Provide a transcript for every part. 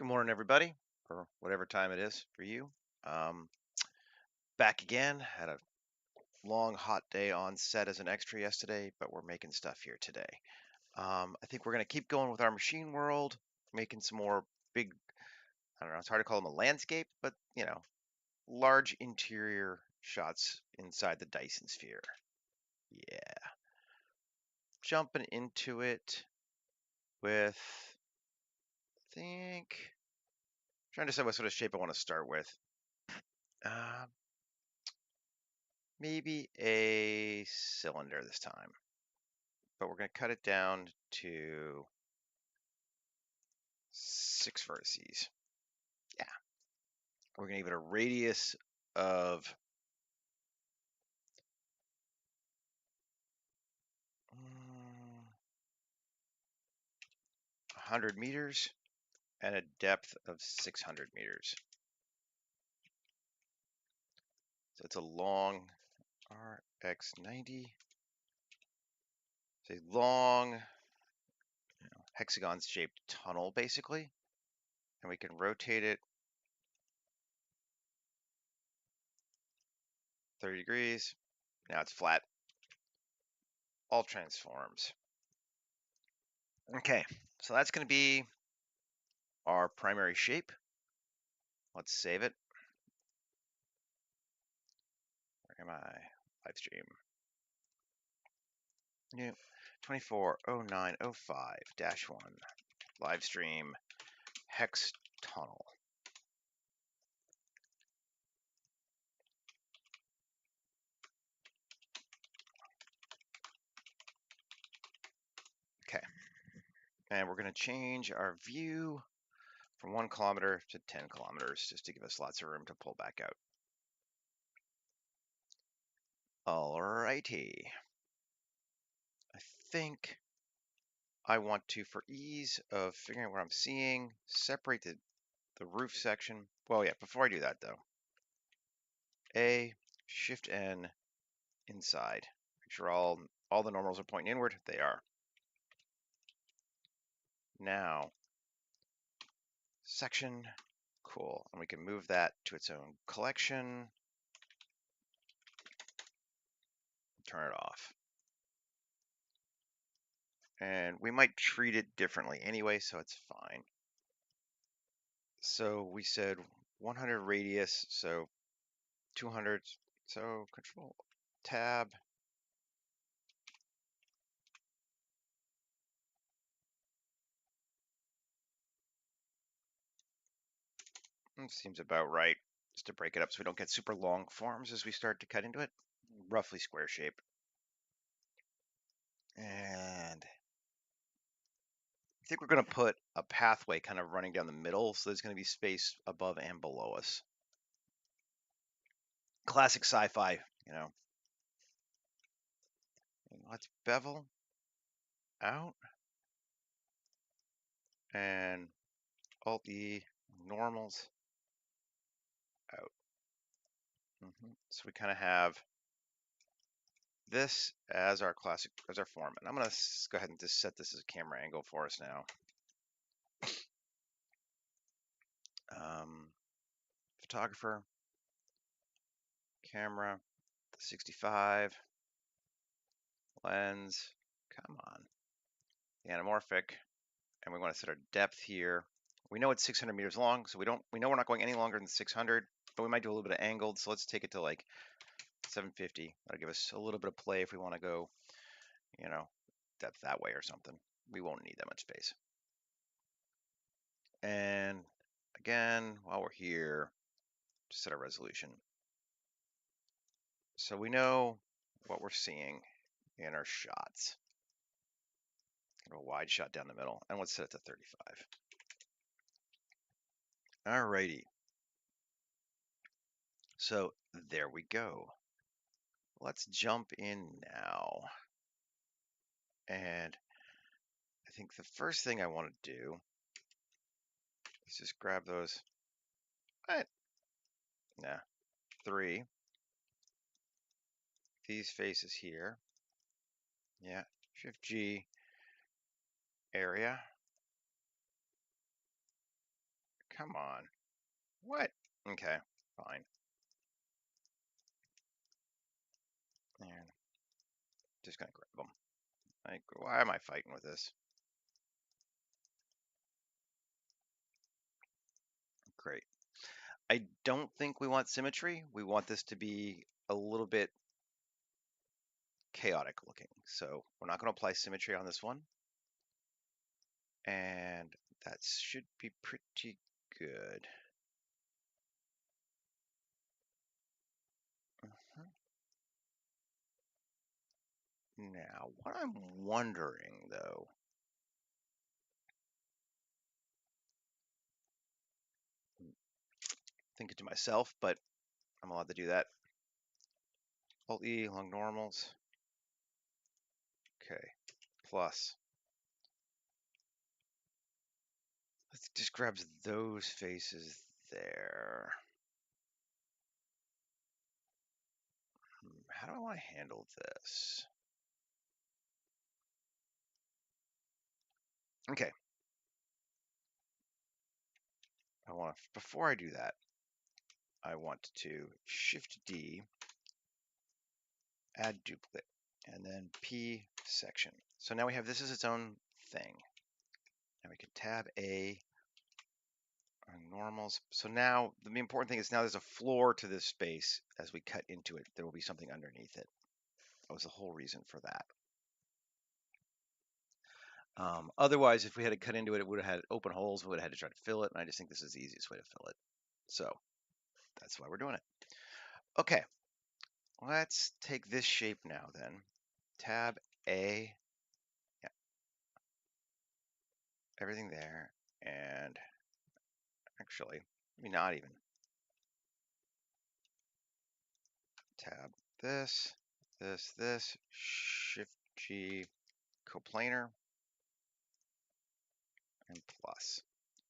Good morning, everybody, or whatever time it is for you. Um, Back again. Had a long, hot day on set as an extra yesterday, but we're making stuff here today. I think we're going to keep going with our machine world, making some more big, I don't know, it's hard to call them a landscape, but, large interior shots inside the Dyson sphere. Yeah. Jumping into it with, I think, trying to decide what sort of shape I want to start with. Um, Maybe a cylinder this time, but we're going to cut it down to 6 vertices. Yeah, we're going to give it a radius of 100 meters and a depth of 600 meters. So it's a long RX90. It's a long hexagon-shaped tunnel, basically, and we can rotate it 30 degrees. Now it's flat. All transforms. Okay, so that's going to be our primary shape. Let's save it. Where am I? Live stream. New 240905-1 live stream hex tunnel. Okay, and we're going to change our view from 1 kilometer to 10 kilometers just to give us lots of room to pull back out. Alrighty. I think I want to, for ease of figuring out what I'm seeing, separate the roof section. Well, yeah, before I do that though, Shift N inside. Make sure all the normals are pointing inward. They are. Now, section, cool. And we can move that to its own collection. Turn it off. And we might treat it differently anyway, so it's fine. So we said 100 radius, so 200. So control tab. Seems about right. Just to break it up so we don't get super long forms as we start to cut into it. Roughly square shape. And I think we're going to put a pathway kind of running down the middle, so there's going to be space above and below us. Classic sci-fi, you know. And let's bevel out and Alt-E normals out. So we kind of have this as our classic, as our form. And I'm going to go ahead and just set this as a camera angle for us now. Photographer, camera, 65, lens, come on, the anamorphic, and we want to set our depth here. We know it's 600 meters long, so we know we're not going any longer than 600, but we might do a little bit of angled, so let's take it to like 750. That'll give us a little bit of play if we want to go, depth that way or something. We won't need that much space. And again, while we're here, just set our resolution. So we know what we're seeing in our shots. Kind of a wide shot down the middle, and let's set it to 35. Alrighty. So there we go. Let's jump in now. And I think the first thing I want to do is just grab those. Nah, 3. These faces here. Yeah, Shift G area. Come on. What? Okay, fine. And just gonna grab them. Like, why am I fighting with this? Great. I don't think we want symmetry. We want this to be a little bit chaotic looking. So we're not going to apply symmetry on this one. And that should be pretty good. Now, what I'm wondering though, thinking to myself, but I'm allowed to do that. Alt E, long normals. Okay, plus. Let's just grab those faces there. How do I want to handle this? Okay. Before I do that, I want to Shift D, add duplicate, and then P section. So now we have this as its own thing. Now we can tab A on normals. So now the important thing is now there's a floor to this space. As we cut into it, there will be something underneath it. That was the whole reason for that. Otherwise, if we had to cut into it, it would have had open holes. We would have had to try to fill it. And I just think this is the easiest way to fill it. So that's why we're doing it. Okay, let's take this shape now then. Tab A, yeah, everything there. And actually, maybe not even. Tab this, this, Shift G, coplanar, and plus.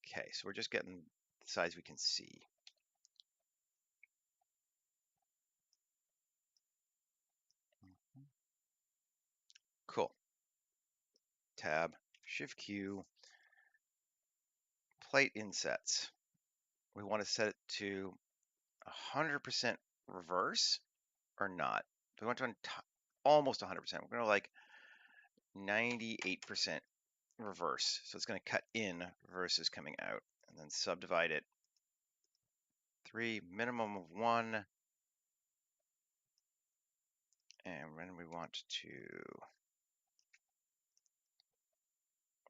Okay, so we're just getting the size we can see. Cool. Tab, Shift Q, plate insets. We want to set it to 100% reverse or not. We want to almost 100%. We're going to like 98% reverse. So it's going to cut in versus coming out, and then subdivide it. 3, minimum of 1. And then we want to,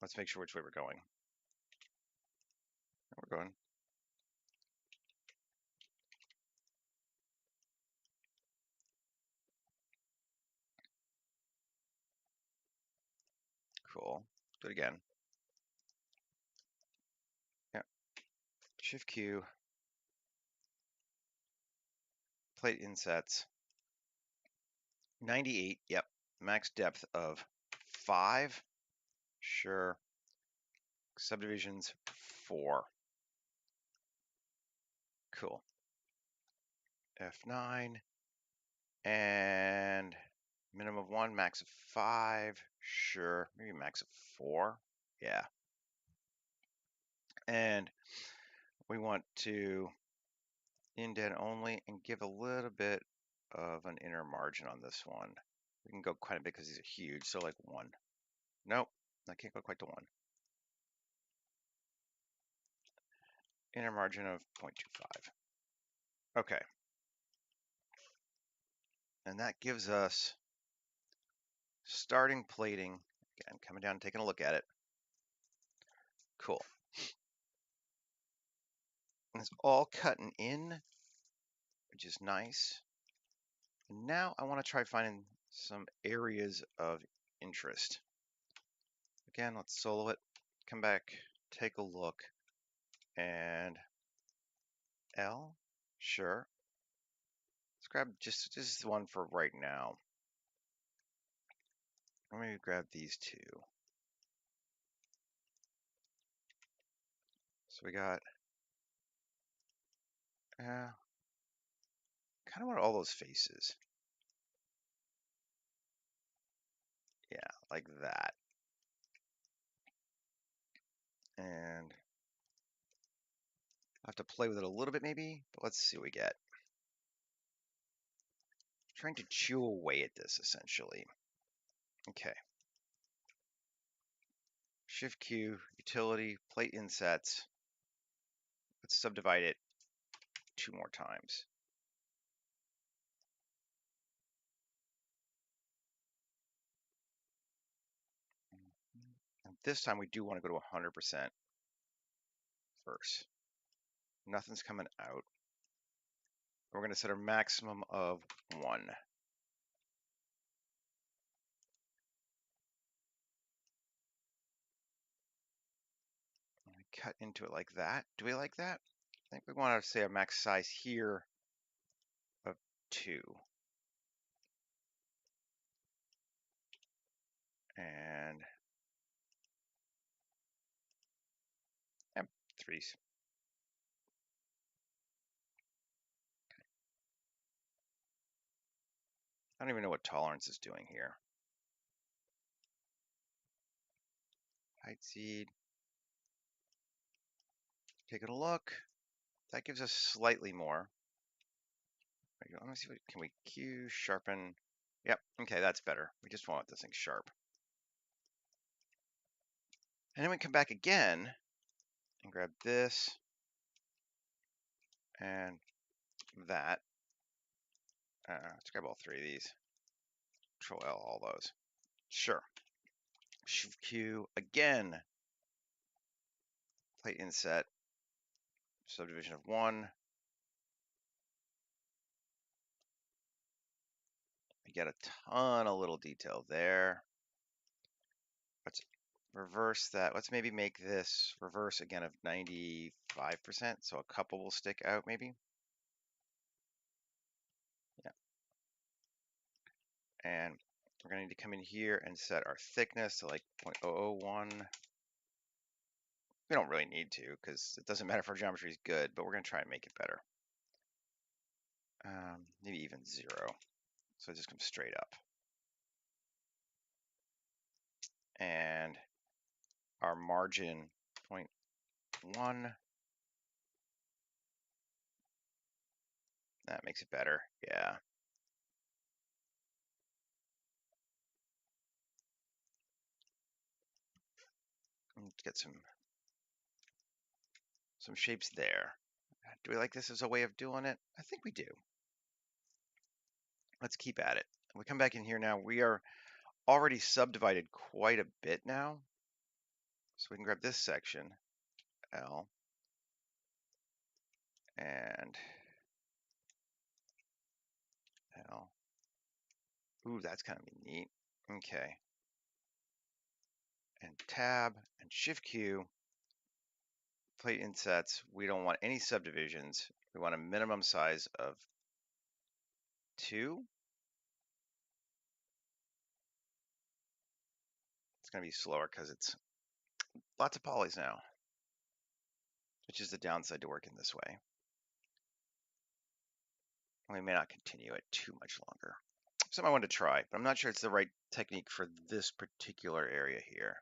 let's make sure which way we're going. We're going. Cool. Do it again. Yeah. Shift Q. Plate insets. 98. Yep. Max depth of 5. Sure. Subdivisions 4. Cool. F9. And minimum of 1, max of 5. Sure. Maybe max of 4. Yeah. And we want to indent only and give a little bit of an inner margin on this one. We can go quite a bit because these are huge, so like 1. Nope, I can't go quite to 1. Inner margin of 0.25. Okay. And that gives us starting plating. Again, coming down and taking a look at it. Cool. And it's all cutting in, which is nice. And now I want to try finding some areas of interest. Again, let's solo it, come back, take a look, and L, sure. Let's grab just one for right now. I'm going to grab these two. So we got, kind of want all those faces. Yeah, like that. And have to play with it a little bit maybe, but let's see what we get. Trying to chew away at this essentially. Okay. Shift Q, utility, plate insets. Let's subdivide it 2 more times. And this time we do want to go to 100% first. Nothing's coming out. We're going to set our maximum of 1. Cut into it like that. Do we like that? I think we want to say a max size here of 2. And 3s. I don't even know what tolerance is doing here. Height seed. Taking a look. That gives us slightly more. Let me see what can we Q sharpen. Yep, okay, that's better. We just want this thing sharp. And then we come back again and grab this and that. Let's grab all 3 of these. Control L, all those. Sure. Shift Q again. Plate inset. Subdivision of 1. We get a ton of little detail there. Let's reverse that. Let's maybe make this reverse again of 95%. So a couple will stick out maybe. Yeah. And we're going to need to come in here and set our thickness to like 0.001. We don't really need to because it doesn't matter if our geometry is good, but we're going to try and make it better. Maybe even 0. So it just comes straight up. And our margin 0.1. That makes it better. Yeah. Let's get some shapes there. Do we like this as a way of doing it? I think we do. Let's keep at it. We come back in here now. We are already subdivided quite a bit now. So we can grab this section, L, and L. Ooh, that's kind of neat. Okay. And tab and shift Q. Plate insets. We don't want any subdivisions. We want a minimum size of 2. It's going to be slower because it's lots of polys now, which is the downside to working this way. We may not continue it too much longer. Something I wanted to try, but I'm not sure it's the right technique for this particular area here.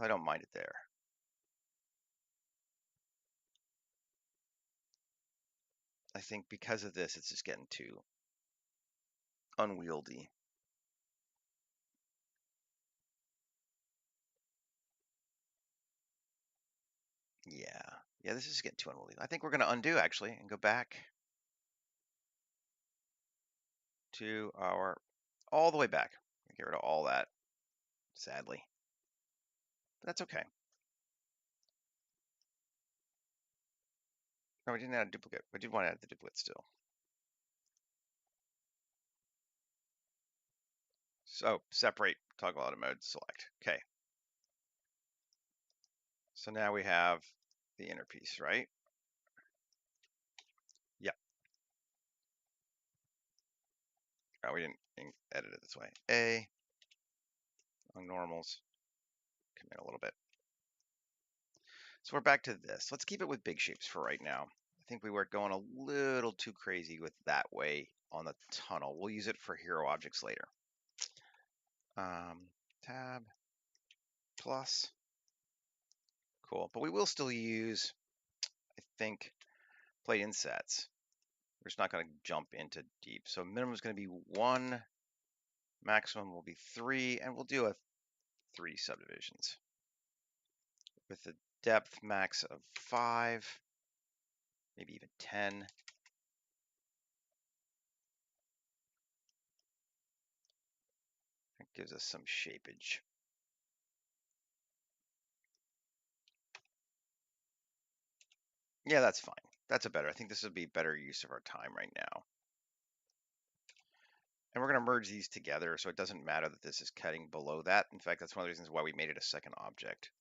I don't mind it there. I think because of this, it's just getting too unwieldy. Yeah, this is getting too unwieldy. I think we're going to undo actually and go back to our, all the way back. Get rid of all that, sadly. But that's okay. No, we didn't add a duplicate. We did want to add the duplicate still. So separate, toggle auto mode, select. Okay. So now we have the inner piece, right? Yep. Oh, we didn't edit it this way. A, on normals, come in a little bit. So we're back to this. Let's keep it with big shapes for right now. I think we were going a little too crazy with that way on the tunnel. We'll use it for hero objects later. Tab, plus, Cool. But we will still use, I think, plate insets. We're just not going to jump into deep. So minimum is going to be 1, maximum will be 3, and we'll do a 3 subdivisions with a depth max of 5, maybe even 10. That gives us some shapeage. Yeah, that's fine. That's a better. I think this would be better use of our time right now. And we're going to merge these together, so it doesn't matter that this is cutting below that. In fact, that's one of the reasons why we made it a second object.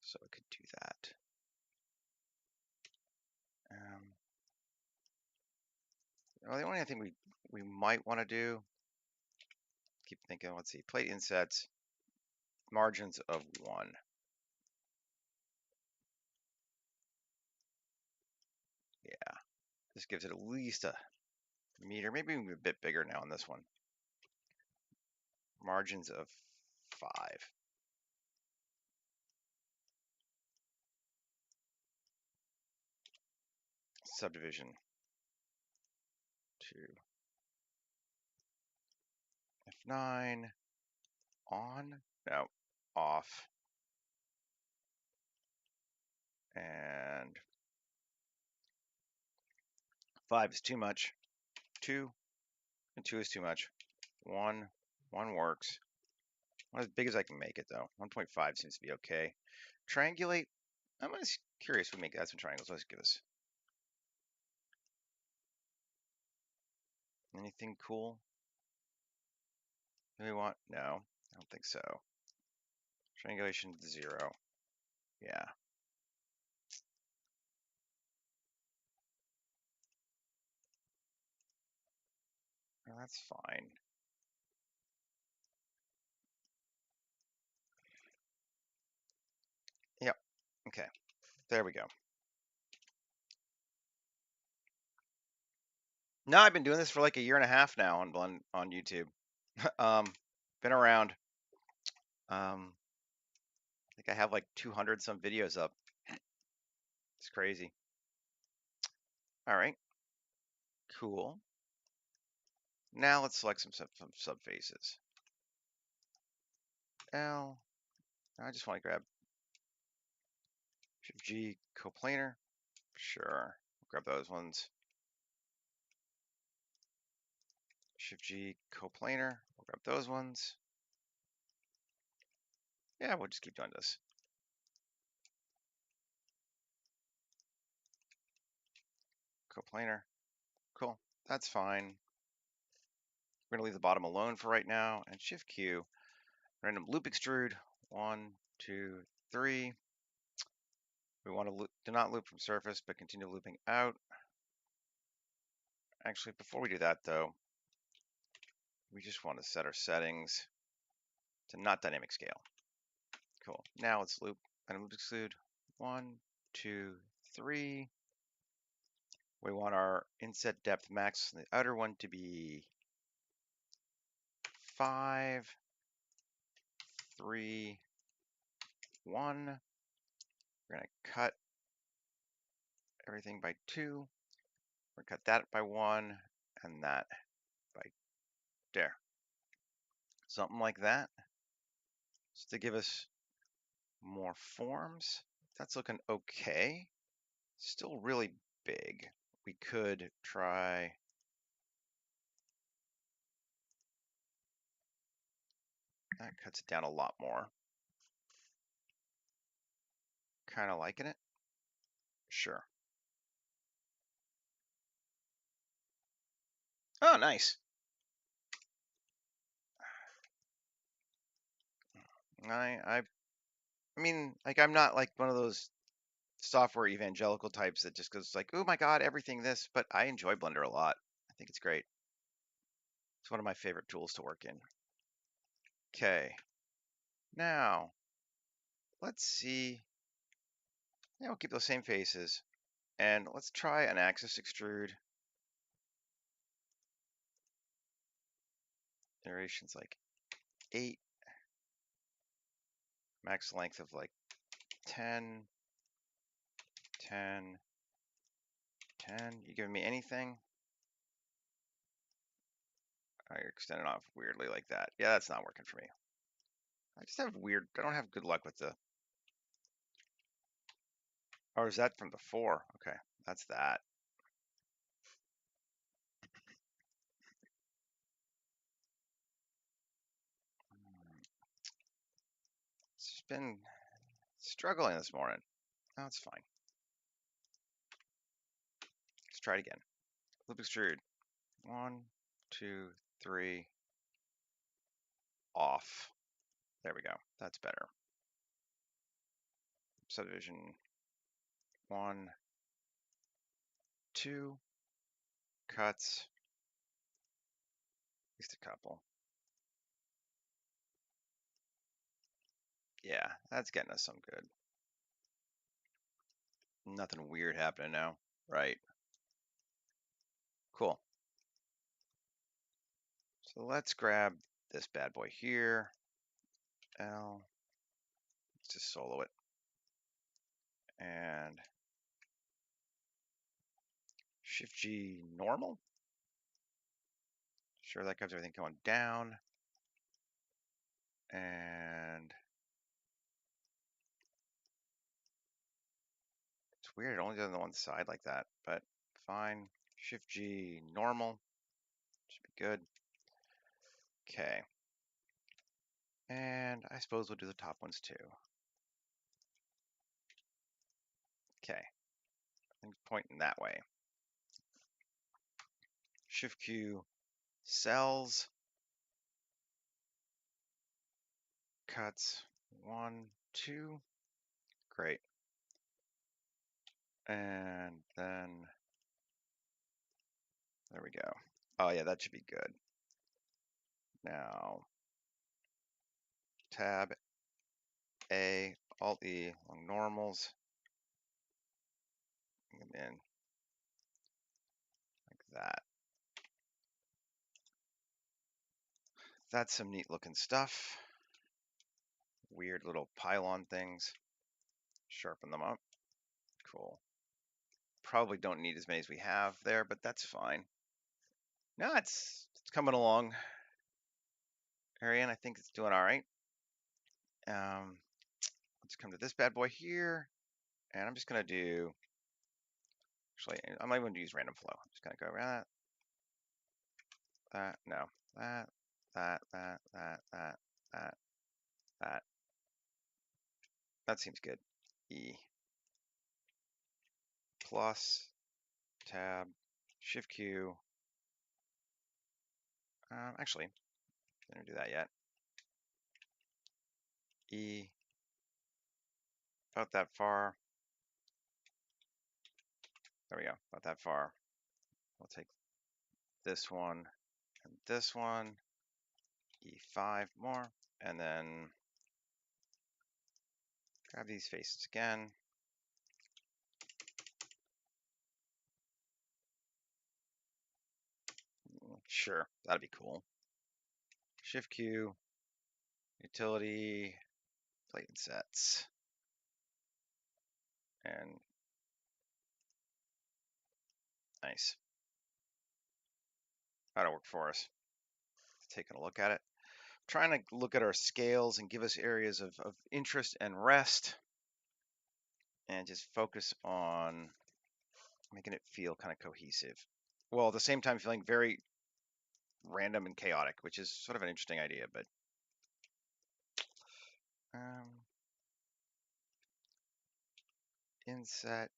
So we could do that. Well, the only thing we might want to do, keep thinking, let's see, plate insets, margins of 1. Yeah, this gives it at least a meter, maybe even a bit bigger now on this one. Margins of 5. Subdivision to F9, on, no, off, and 5 is too much, 2, and 2 is too much, 1 works. Not as big as I can make it though. 1.5 seems to be okay. Triangulate, I'm just curious if we make add some triangles. Let's give us anything cool that we want? No, I don't think so. Triangulation 0. Yeah. Well, that's fine. Yep. Okay. There we go. No, I've been doing this for like a year and a half now on YouTube. Been around. I think I have like 200 some videos up. It's crazy. All right. Cool. Now let's select some subfaces. L. I just want to grab Shift G coplanar. Sure. Grab those ones. Shift G coplanar. We'll grab those ones. Yeah, we'll just keep doing this. Coplanar. Cool. That's fine. We're going to leave the bottom alone for right now. And Shift Q. Random loop extrude. 1, 2, 3. We want to do not loop from surface, but continue looping out. Actually, before we do that, though, we just want to set our settings to not dynamic scale. Cool. Now let's loop and loop extrude. 1, 2, 3. We want our inset depth max on the outer one to be 5, 3, 1. We're going to cut everything by 2. We're going to cut that by 1 and that by there. Something like that. Just to give us more forms. That's looking okay. Still really big. We could try that. Cuts it down a lot more. Kind of liking it. Sure. Oh, nice. I mean, like, I'm not like one of those software evangelical types that just goes like, oh my God, everything this, but I enjoy Blender a lot. I think it's great. It's one of my favorite tools to work in. Okay. Now, let's see. Yeah, we'll keep those same faces. And let's try an axis extrude. Iterations like 8. Max length of like 10. 10, 10. You giving me anything? Oh, you're extending off weirdly like that. Yeah, that's not working for me. I just have weird, I don't have good luck with the, or is that from the 4? Okay, that's that. It's been struggling this morning. No, it's fine. Let's try it again. Loop extrude. 1, 2, 3. Off. There we go. That's better. Subdivision 1, 2. Cuts. At least a couple. Yeah, that's getting us some good. Nothing weird happening now. Right. Cool. So let's grab this bad boy here. L. Let's just solo it. And Shift G normal. Sure, that gives everything going down. And it's weird, it only does it on one side like that, but fine. Shift G normal. Should be good. Okay. And I suppose we'll do the top ones too. Okay. Things pointing that way. Shift Q cells. Cuts 1, 2. Great. And then there we go. Oh yeah, that should be good. Now Tab A, Alt E, along normals. Bring them in like that. That's some neat looking stuff. Weird little pylon things. Sharpen them up. Cool. Probably don't need as many as we have there, but that's fine. No, it's coming along. Ariane, I think it's doing all right. Let's come to this bad boy here, and I'm just gonna do. Actually, I'm not even gonna use random flow. I'm just gonna go around that, no, that, that, that. That seems good. E plus tab shift Q. Actually, I didn't do that yet. E about that far. There we go. About that far. We'll take this one and this one. E5 more, and then grab these faces again. Sure, that'd be cool. Shift Q, utility, plate and sets, and nice. That'll work for us. Taking a look at it. Trying to look at our scales and give us areas of interest and rest, and just focus on making it feel kind of cohesive, while at the same time feeling very random and chaotic, which is sort of an interesting idea. But inset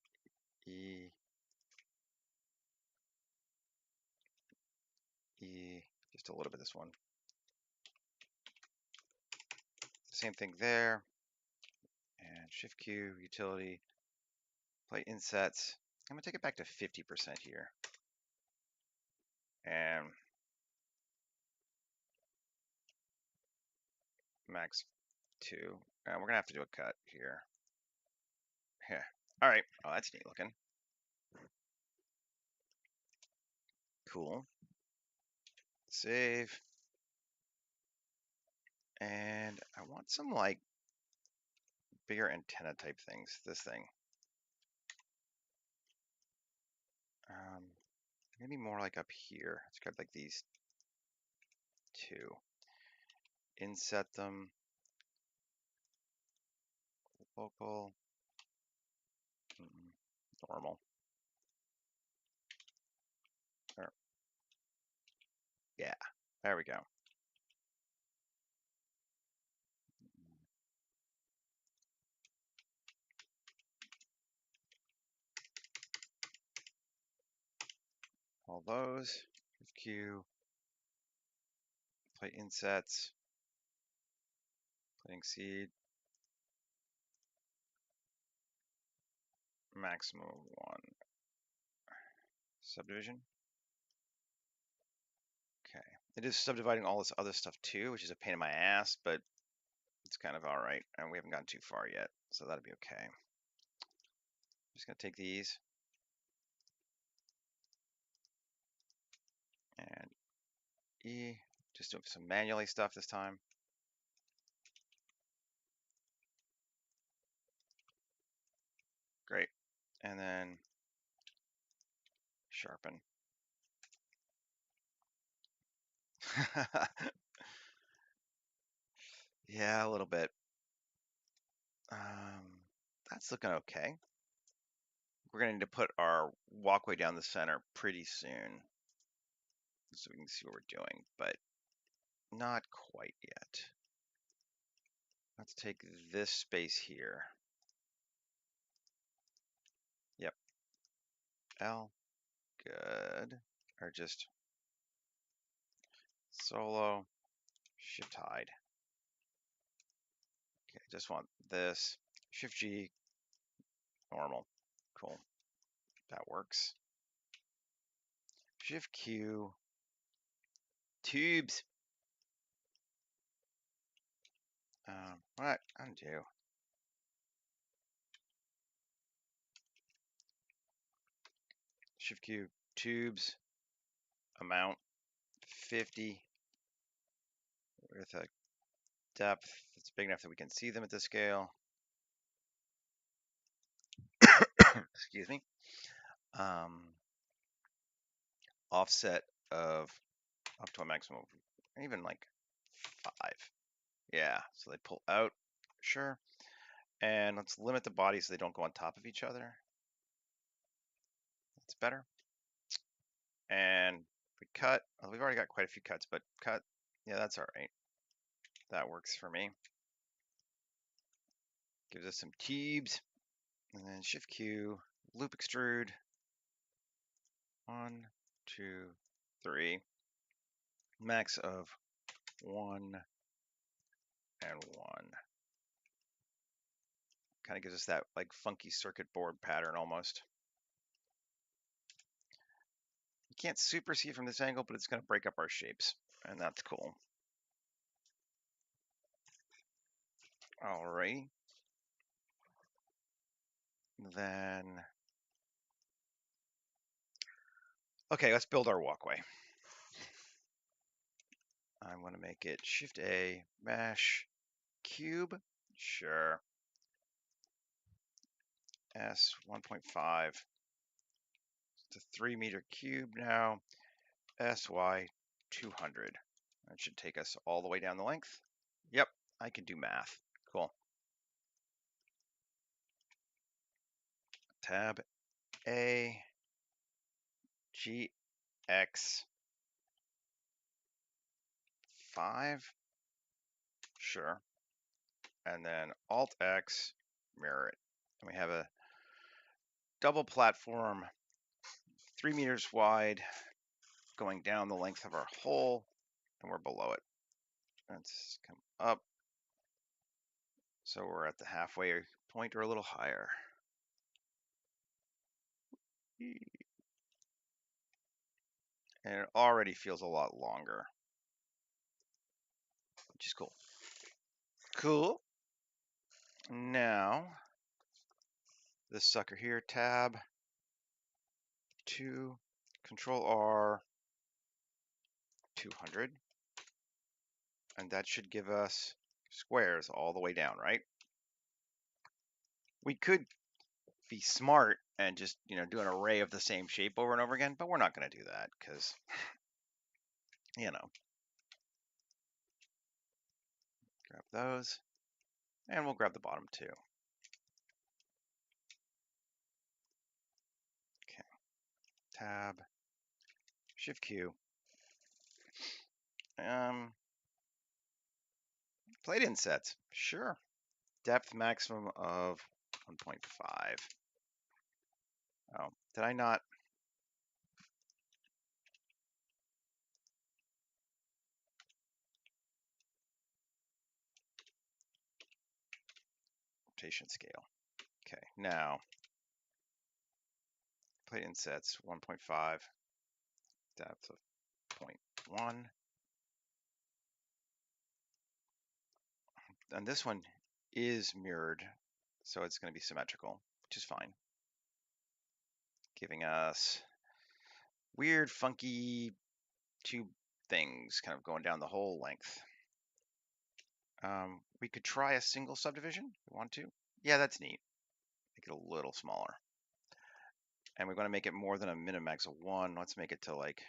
E just a little bit this one. Same thing there, and Shift Q utility plate insets. I'm gonna take it back to 50% here, and max 2. And we're gonna have to do a cut here. Yeah. All right. Oh, that's neat looking. Cool. Save. And I want some like bigger antenna type things. This thing. Maybe more like up here. Let's grab like these two. Inset them. Local. Normal. There. Yeah, there we go. All those. Q. Play insets. Playing seed. Maximum of 1. Subdivision. Okay. It is subdividing all this other stuff too, which is a pain in my ass, but it's kind of all right. And we haven't gotten too far yet, so that'll be okay. I'm just going to take these and E. Just doing some manually stuff this time. Great. And then sharpen. Yeah, a little bit. That's looking okay. We're going to need to put our walkway down the center pretty soon so we can see what we're doing, but not quite yet. Let's take this space here. Yep. L. Good. Or just solo shift hide. Okay, just want this. Shift G. Normal. Cool. That works. Shift Q. Tubes. What? Undo. Shift Q. Tubes. Amount 50 with a depth that's big enough that we can see them at this scale. Excuse me. Offset of up to a maximum of even like 5. Yeah, so they pull out. Sure. And let's limit the bodies so they don't go on top of each other. That's better. And we cut. Well, we've already got quite a few cuts, but cut. Yeah, that's all right. That works for me. Gives us some tubes. And then Shift Q, loop extrude. 1, 2, 3. Max of 1 and 1. Kind of gives us that like funky circuit board pattern almost. You can't super see it from this angle, but it's going to break up our shapes, and that's cool. Alrighty. Then, okay, let's build our walkway. I'm going to make it Shift A, mesh, cube. Sure. S 1.5. It's a 3-meter cube now. SY 200. That should take us all the way down the length. Yep, I can do math. Cool. Tab A, GX 5. Sure. And then Alt X, mirror it. And we have a double platform, 3 meters wide, going down the length of our hole, and we're below it. Let's come up. So we're at the halfway point or a little higher. And it already feels a lot longer, which is cool. Cool. Now, this sucker here, tab 2, Control R, 200. And that should give us squares all the way down, right? We could be smart and just, do an array of the same shape over and over again, but we're not going to do that because, grab those, and we'll grab the bottom too. Okay, tab, Shift Q. Plate insets, sure. Depth maximum of 1.5. Oh, did I not? Rotation scale. Okay, now plate insets 1.5, depth of 0.1. And this one is mirrored, so it's going to be symmetrical, which is fine. Giving us weird, funky tube things kind of going down the whole length. We could try a single subdivision if we want to. Yeah, that's neat. Make it a little smaller. And we're going to make it more than a min-max of 1. Let's make it to like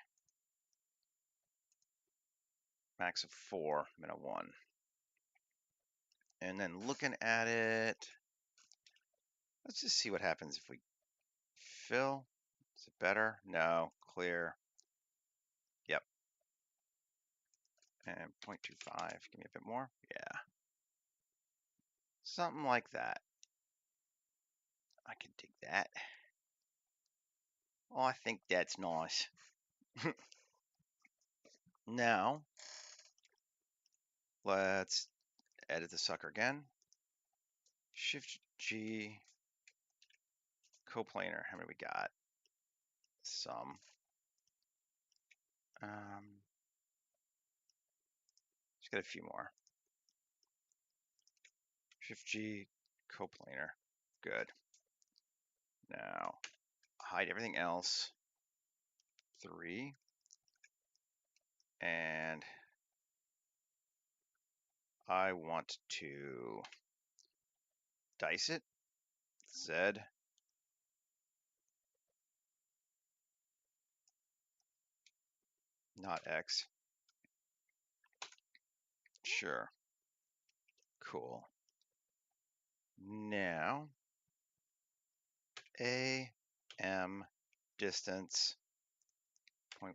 max of 4, min of 1. And then looking at it, let's just see what happens if we fill. Is it better? No. Clear. Yep. And 0.25. Give me a bit more. Yeah. Something like that. I can dig that. Oh, I think that's nice. Now, let's edit the sucker again. Shift G, coplanar. How many we got? Some. Just got a few more. Shift G, coplanar. Good. Now, hide everything else. 3. And I want to dice it. Z. Not X. Sure. Cool. Now, AM distance 0.1.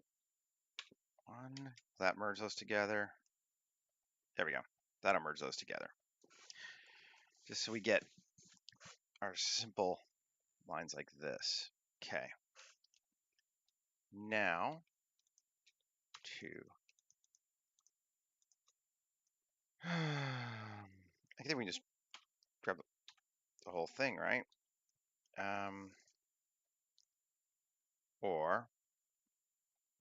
That merge those together. There we go. That'll merge those together. Just so we get our simple lines like this. Okay. Now, I think we can just grab the whole thing, right? Or,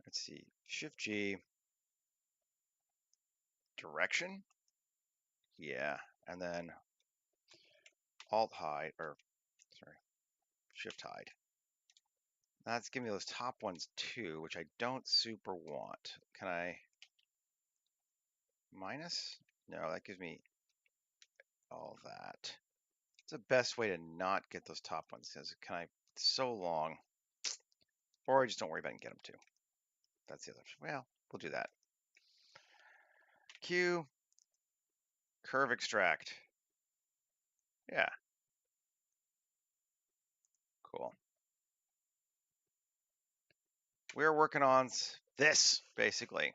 let's see, Shift G, direction. Yeah, and then Alt hide, or sorry, Shift hide. That's giving me those top ones too, which I don't super want. Can I minus? No, that gives me all that. It's the best way to not get those top ones because it's so long. Or I just don't worry about it and get them too. That's the other option. Well, we'll do that. Q, curve extract. Yeah. Cool. We're working on this, basically.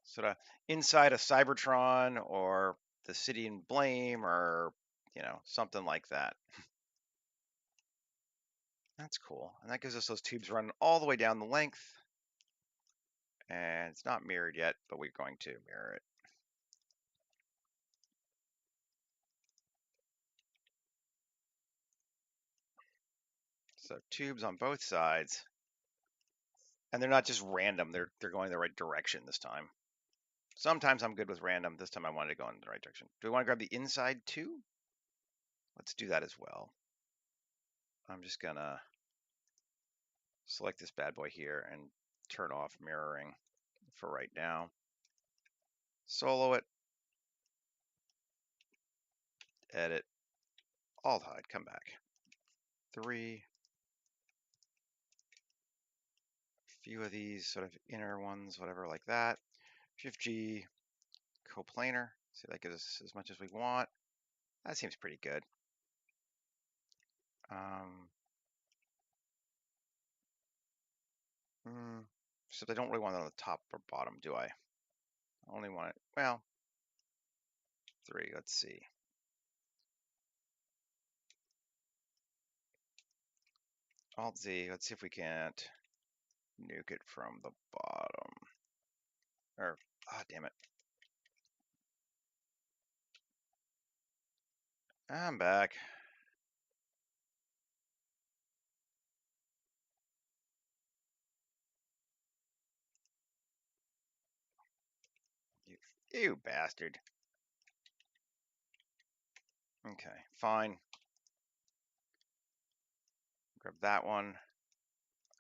Sort of inside a Cybertron or the City in Blame or, something like that. That's cool. And that gives us those tubes running all the way down the length. And it's not mirrored yet, but we're going to mirror it. So tubes on both sides. And they're not just random. They're going the right direction this time. Sometimes I'm good with random. This time I wanted to go in the right direction. Do we want to grab the inside too? Let's do that as well. I'm just going to select this bad boy here and turn off mirroring for right now. Solo it. Edit. Alt hide. Come back. 3. A few of these sort of inner ones, whatever, like that. Shift G, coplanar. See, that gives us as much as we want. That seems pretty good. So I don't really want it on the top or bottom, do I? I only want it, well, 3, let's see. Alt Z, let's see if we can't nuke it from the bottom. Or, damn it. I'm back. You bastard. Okay, fine. Grab that one.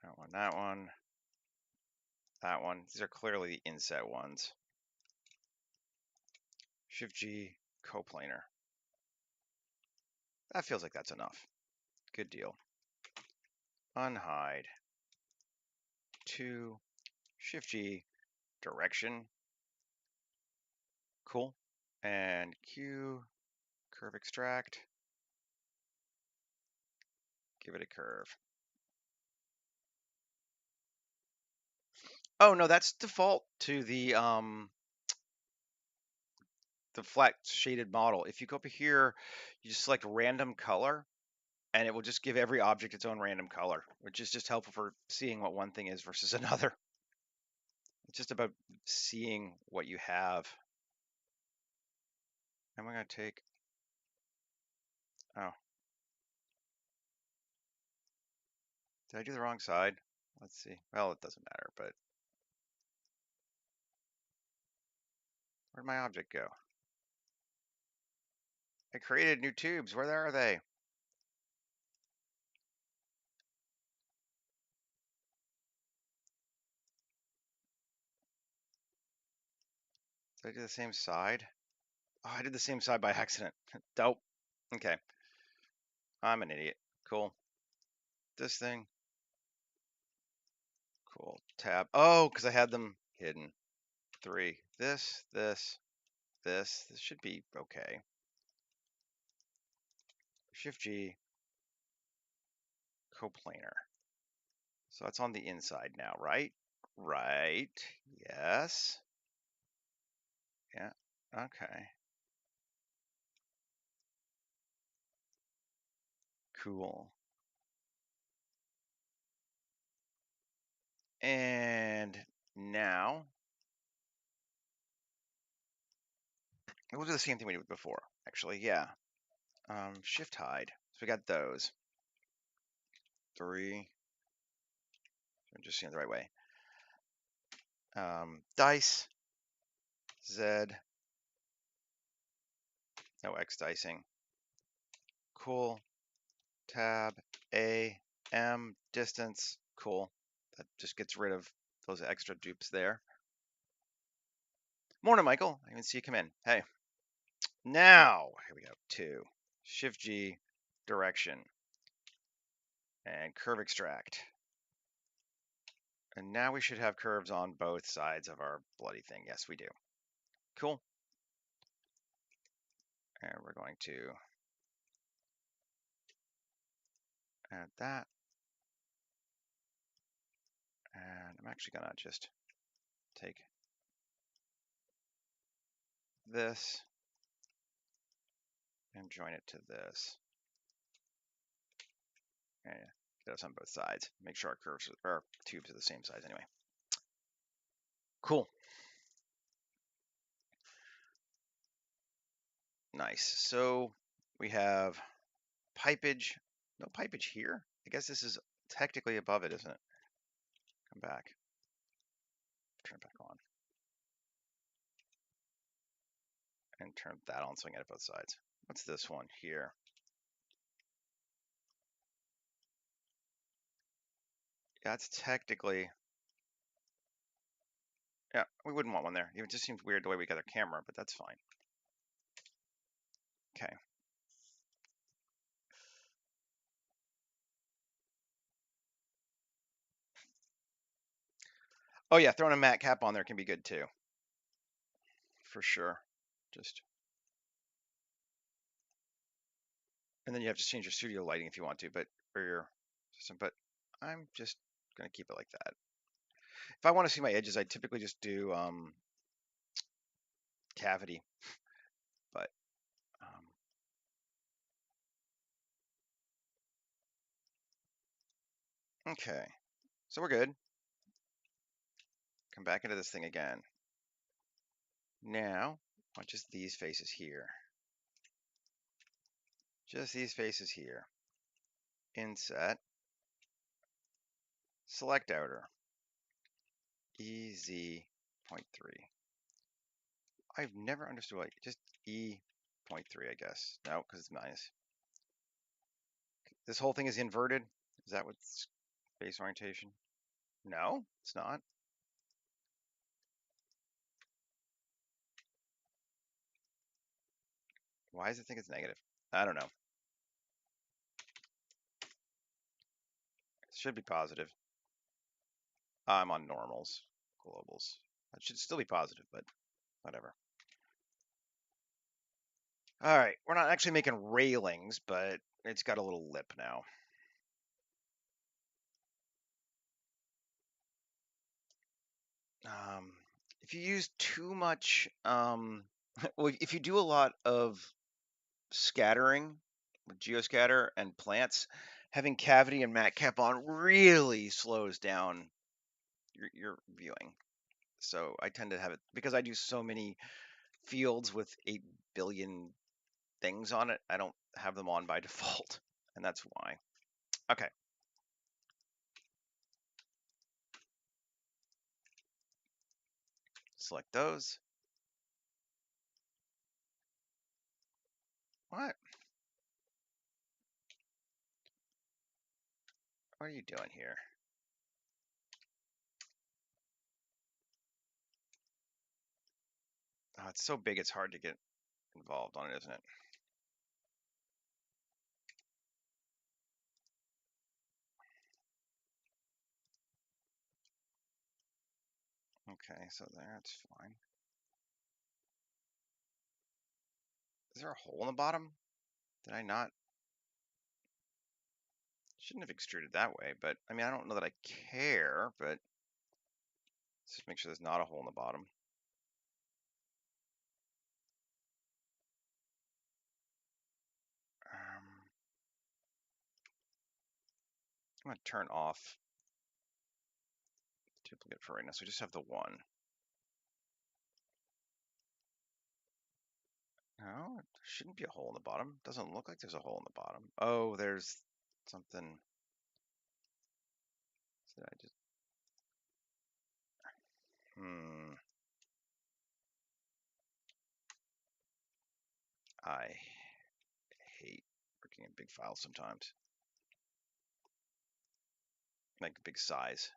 That one, that one. That one. These are clearly the inset ones. Shift G, coplanar. That feels like that's enough. Good deal. Unhide. 2. Shift G, direction. Cool. And Q, curve extract. Give it a curve. Oh no, that's default to the flat shaded model. If you go up here, you just select random color, and it will just give every object its own random color, which is just helpful for seeing what one thing is versus another. It's just about seeing what you have. And we're going to take, oh, did I do the wrong side? Let's see. Well, it doesn't matter, but where'd my object go? I created new tubes. Where are they? Did I do the same side? Oh, I did the same side by accident. Dope. Okay. I'm an idiot. Cool. This thing. Cool. Tab. Oh, because I had them hidden. 3. This. This should be okay. Shift G. Coplanar. So that's on the inside now, right? Right. Yes. Yeah. Okay. Cool. And now we'll do the same thing we did before, actually. Yeah. Shift hide. So we got those. 3. I'm just seeing it the right way. Dice. Z. No X dicing. Cool. Tab. A. M. Distance. Cool. That just gets rid of those extra dupes there. Morning, Michael. I even see you come in. Hey. Now, here we go. 2. Shift G. Direction. And curve extract. And now we should have curves on both sides of our bloody thing. Yes, we do. Cool. And we're going to add that. And I'm actually going to just take this and join it to this. And get us on both sides. Make sure our curves or our tubes are the same size anyway. Cool. Nice. So we have pipage. No pipage here. I guess this is technically above it, isn't it? Come back. Turn it back on. And turn that on so I can get it both sides. What's this one here? Yeah, it's technically, yeah, we wouldn't want one there. It just seems weird the way we got our camera, but that's fine. Okay. Oh yeah, throwing a matte cap on there can be good too, for sure. Just and then you have to change your studio lighting if you want to, but or your system. But I'm just gonna keep it like that. If I want to see my edges, I typically just do cavity. But okay, so we're good. Come back into this thing again. Now, I want just these faces here. Just these faces here. Inset. Select outer. EZ.3. I've never understood why. Just E.3, I guess. No, because it's minus. This whole thing is inverted. Is that what's face orientation? No, it's not. Why does it think it's negative? I don't know. It should be positive. I'm on normals, globals. It should still be positive, but whatever. All right, we're not actually making railings, but it's got a little lip now. If you use too much, well, if you do a lot of scattering with geoscatter and plants, having cavity and matte cap on really slows down your viewing. So I tend to have it because I do so many fields with 8 billion things on it. I don't have them on by default, and that's why. Okay. Select those. What? What are you doing here? Oh, it's so big it's hard to get involved on it, isn't it? Okay, so that's fine. Is there a hole in the bottom? Did I not? Shouldn't have extruded that way, but I mean, I don't know that I care, but let's just make sure there's not a hole in the bottom. I'm gonna turn off duplicate for right now, so we just have the one. No, there shouldn't be a hole in the bottom. Doesn't look like there's a hole in the bottom. Oh, there's something. Did I just? I hate working in big files sometimes. Like big size.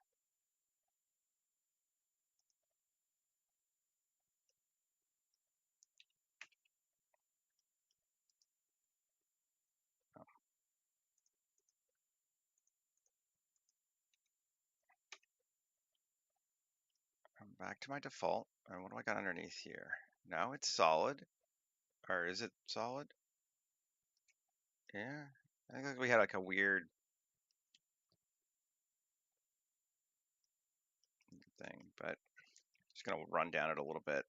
Oh. I'm back to my default. And what do I got underneath here? Now it's solid. Or is it solid? Yeah. I think we had like a weird thing, but just gonna run down it a little bit.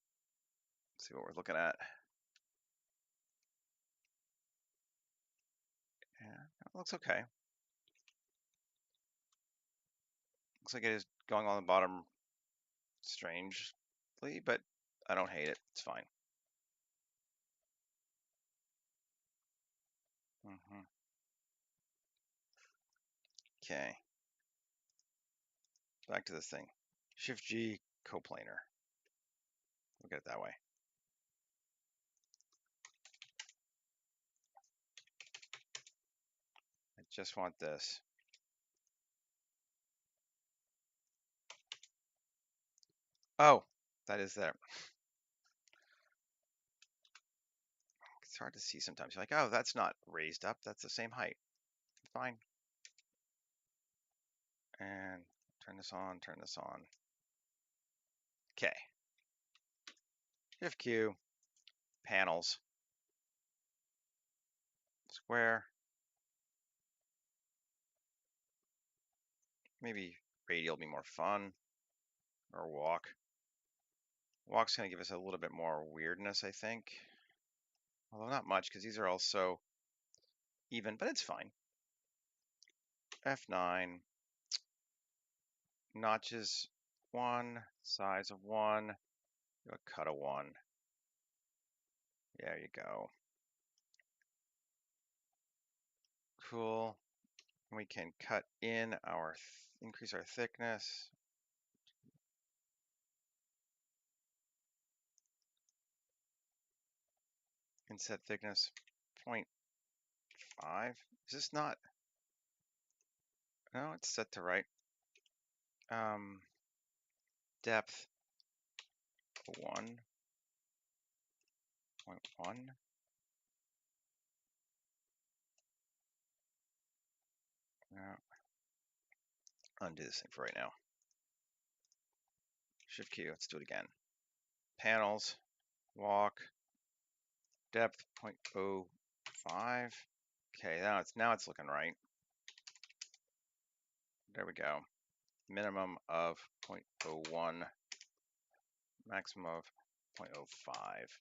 See what we're looking at. Yeah, it looks okay. Looks like it is going on the bottom strangely, but I don't hate it. It's fine. Okay. Back to this thing. Shift G, coplanar. Look at it that way. I just want this. Oh, that is there. It's hard to see sometimes. You're like, oh, that's not raised up. That's the same height. Fine. And turn this on, turn this on. Okay. Shift Q, panels, square. Maybe radial will be more fun, or walk. Walk's going to give us a little bit more weirdness, I think. Although not much, because these are all so even, but it's fine. F9, notches 1, size of 1, do a cut of 1. There you go. Cool. We can cut in our, increase our thickness. Inset thickness 0.5. Is this not? No, it's set to right. Depth 1.1. No. Undo this thing for right now. Shift Q, let's do it again. Panels, walk, depth 0.05. Okay, now it's looking right. There we go. Minimum of 0.01, maximum of 0.05.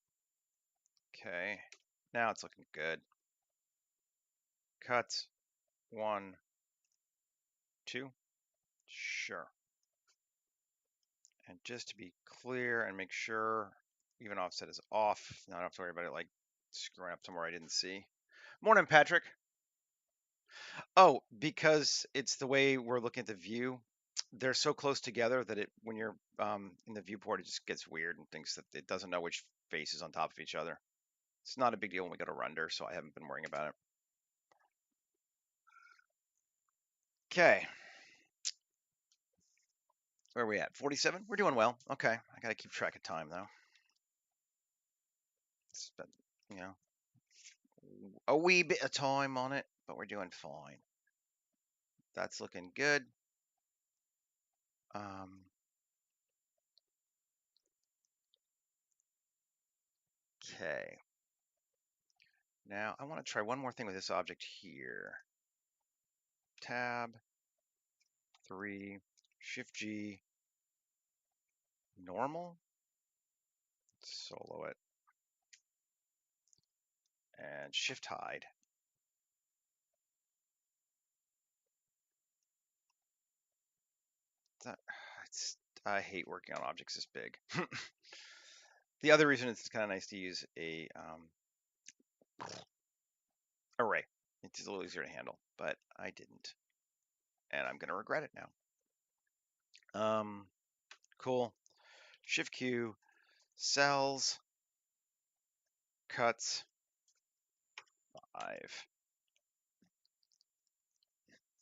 Okay, now it's looking good. Cuts 1, 2. Sure. And just to be clear and make sure even offset is off, now I don't have to worry about it like screwing up somewhere I didn't see. Morning, Patrick. Oh, because it's the way we're looking at the view. They're so close together that when you're in the viewport, it just gets weird and thinks that it doesn't know which face is on top of each other. It's not a big deal when we go to render, so I haven't been worrying about it. Okay. Where are we at? 47? We're doing well. Okay. I got to keep track of time, though. Spend, a wee bit of time on it, but we're doing fine. That's looking good. Okay. Now I want to try one more thing with this object here. Tab 3, Shift G, normal, solo it, and Shift hide. I hate working on objects this big. The other reason it's kind of nice to use a array. It's a little easier to handle, but I didn't, and I'm gonna regret it now. Cool. Shift Q, cells, cuts 5.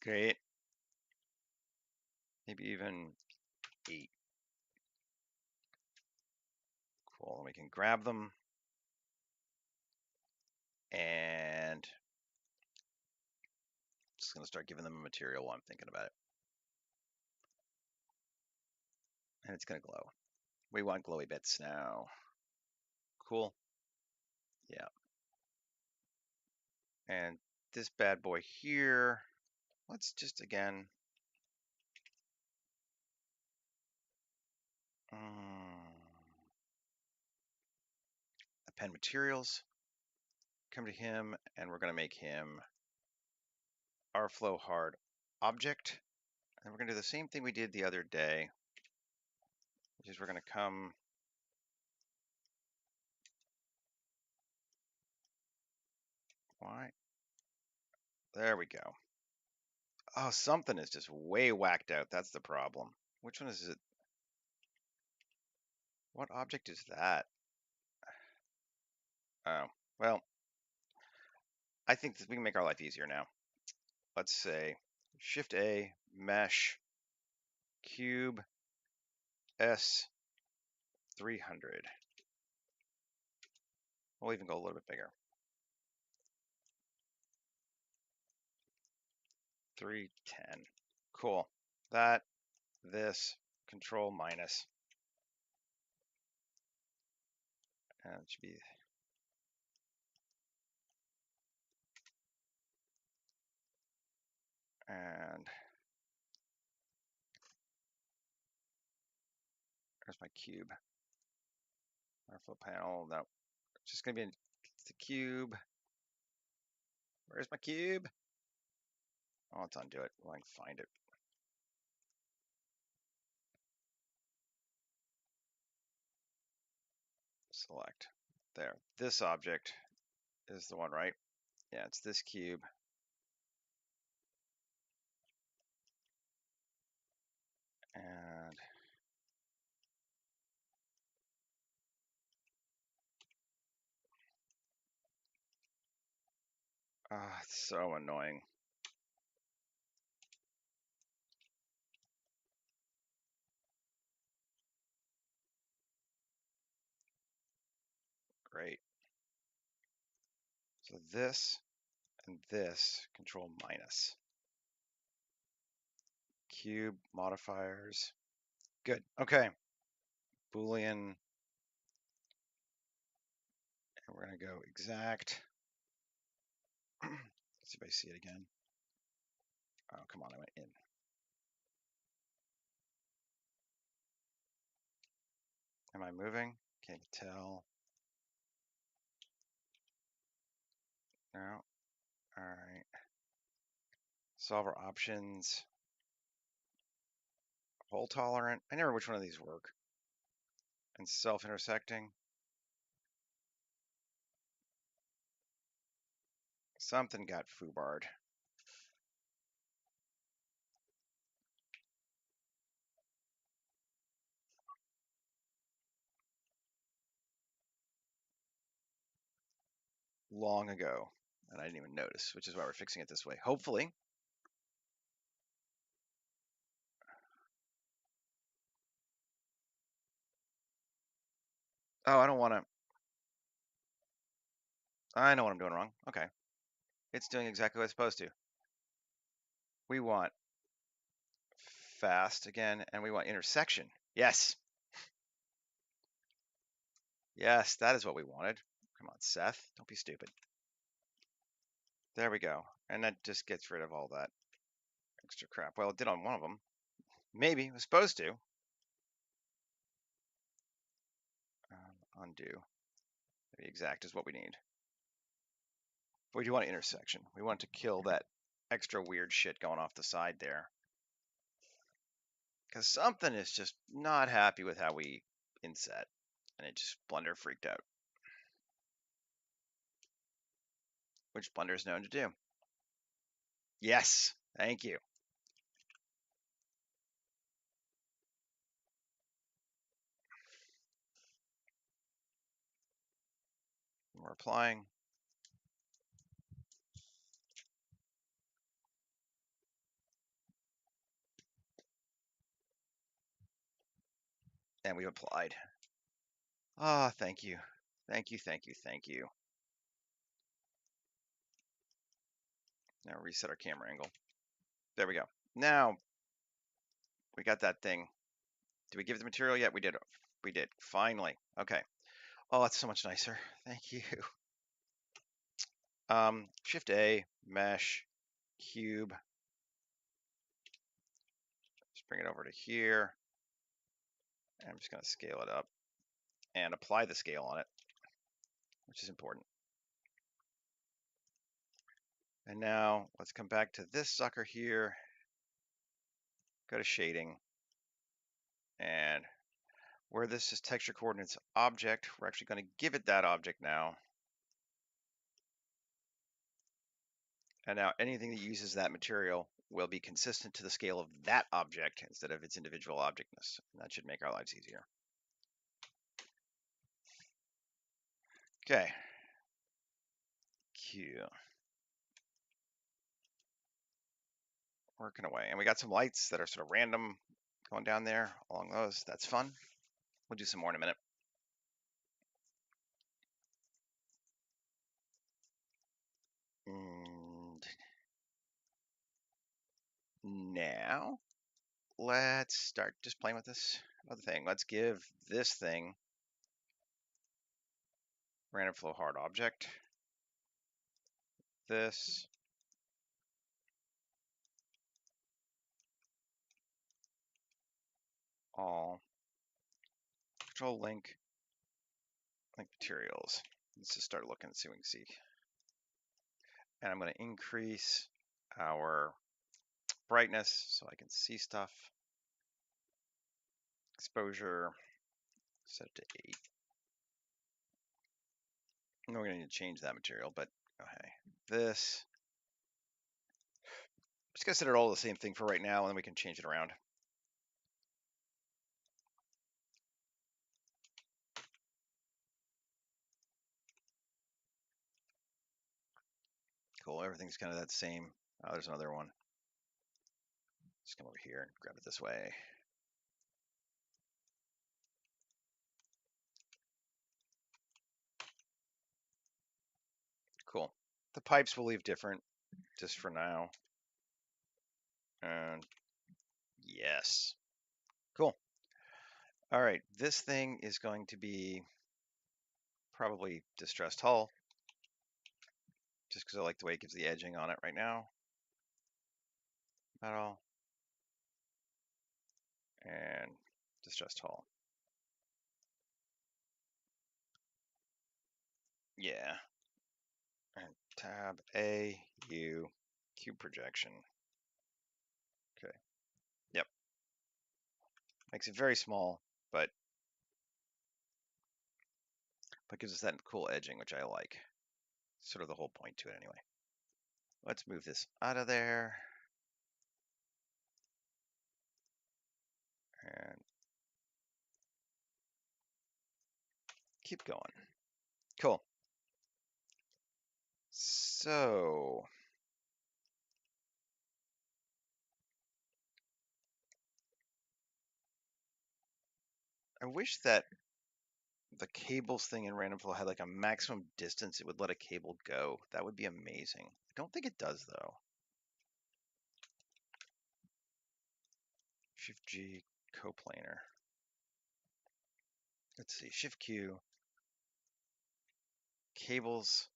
Great. Maybe even 8. Cool. And we can grab them and just going to start giving them a material while I'm thinking about it. And it's going to glow. We want glowy bits now. Cool. Yeah. And this bad boy here, let's just again, append materials, come to him, and we're going to make him our flow hard object. And we're going to do the same thing we did the other day, which is we're going to come why? There we go. Oh, something is just way whacked out. That's the problem. Which one is it? What object is that? Oh, well, I think we can make our life easier now. Let's say Shift A, Mesh, Cube, S 300. We'll even go a little bit bigger. 310. Cool. That, this, Control minus. And it should be, and there's my cube. Our flip panel, no, it's just gonna be the cube. Where's my cube? Oh, let's undo it. Well, I can find it. Select. There. This object is the one, right? Yeah, it's this cube. And it's so annoying. Great. So this and this control minus. Cube modifiers. Good. Okay. Boolean. And we're going to go exact. Let's see if I see it again. Oh, come on. I went in. Am I moving? Can't tell. No. All right. Solver options. Hole tolerant. I never know which one of these work. And self-intersecting. Something got foobarred. Long ago. And I didn't even notice, which is why we're fixing it this way. Hopefully. Oh, I don't want to. I know what I'm doing wrong. Okay. It's doing exactly what it's supposed to. We want fast again, and we want intersection. Yes. Yes, that is what we wanted. Come on, Seth. Don't be stupid. There we go. And that just gets rid of all that extra crap. Well, it did on one of them. Maybe. It was supposed to. Undo. Maybe exact is what we need. But we do want intersection. We want to kill that extra weird shit going off the side there. Because something is just not happy with how we inset. And it just Blender freaked out. Which Blender is known to do. Yes. Thank you. We're applying. And we've applied. Ah, thank you. Thank you, thank you, thank you. Now reset our camera angle. There we go. Now we got that thing. Did we give it the material yet? We did. We did. Finally. Okay. Oh, that's so much nicer. Thank you. Shift A, mesh, cube. Just bring it over to here. And I'm just going to scale it up and apply the scale on it, which is important. And now let's come back to this sucker here. Go to shading. And where this is texture coordinates object, we're actually going to give it that object now. And now anything that uses that material will be consistent to the scale of that object instead of its individual objectness. And that should make our lives easier. Okay. Q. Working away. And we got some lights that are sort of random going down there along those. That's fun. We'll do some more in a minute. And now let's start just playing with this other thing. Let's give this thing random flow hard object. This. All. Control link materials. Let's just start looking and see what we can see. And I'm going to increase our brightness so I can see stuff. Exposure, set it to 8. We're going to need to change that material, but okay. This. Just going to set it all the same thing for right now, and then we can change it around. Cool, everything's kind of that same. Oh, there's another one. Just come over here and grab it this way. Cool. The pipes we'll leave different just for now. And yes. Cool. All right, this thing is going to be probably distressed hull, just because I like the way it gives the edging on it right now. Metal. And distressed hull. Yeah. And tab A, U, cube projection. Okay. Yep. Makes it very small, but gives us that cool edging, which I like. Sort of the whole point to it anyway. Let's move this out of there. And keep going. Cool. So I wish that the cables thing in random flow had like a maximum distance it would let a cable go. That would be amazing. I don't think it does though. Shift G coplanar. Let's see, Shift Q. Cables.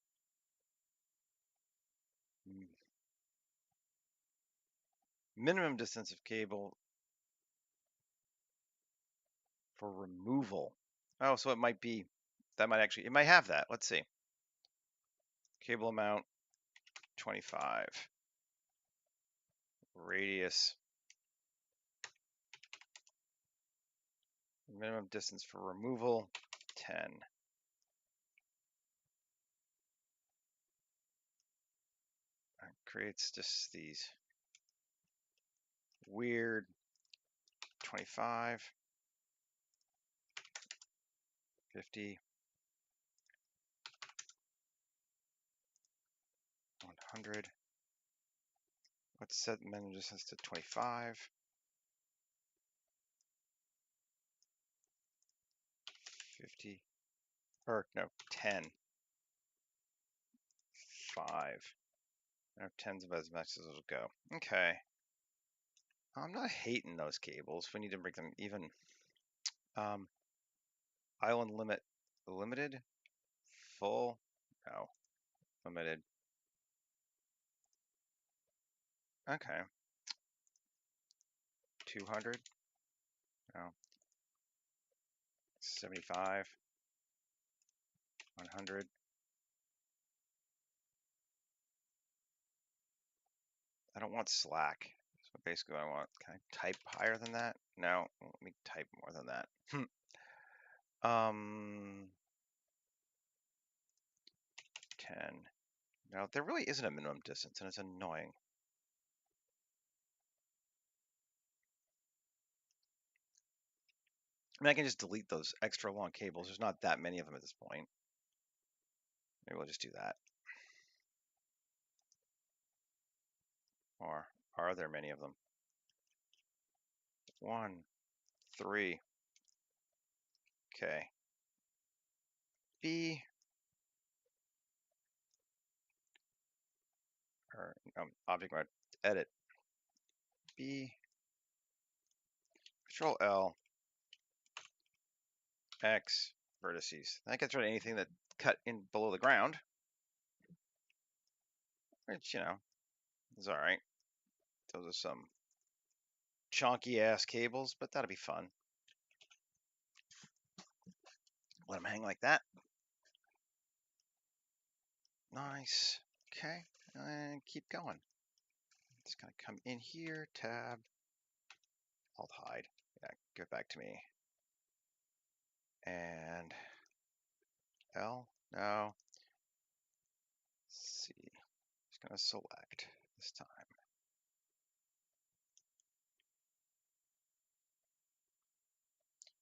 Minimum distance of cable for removal. Oh, so it might be, that might actually, it might have that. Let's see. Cable amount, 25. Radius. Minimum distance for removal, 10. It creates just these weird 25, 50, 100. Let's set minimum distance to 25. 50, or no, 10. 5. Now 10's about as much as it'll go. Okay. I'm not hating those cables. We need to make them even. Island limit limited, full, no, limited. Okay. 200, no. 75, 100. I don't want slack. So basically I want, can I type higher than that? No, let me type more than that. 10. No, there really isn't a minimum distance and it's annoying. I mean, I can just delete those extra long cables. There's not that many of them at this point. Maybe we'll just do that. Or are there many of them? 1, 3. Okay. B. Or object mode, edit. B. Control L. X vertices. That gets rid of anything that cut in below the ground, which, is all right. Those are some chunky ass cables, but that'll be fun. Let them hang like that. Nice. Okay, and keep going. Just gonna come in here, tab, Alt hide. Yeah, get back to me. And L, no. Let's see, just gonna select this time.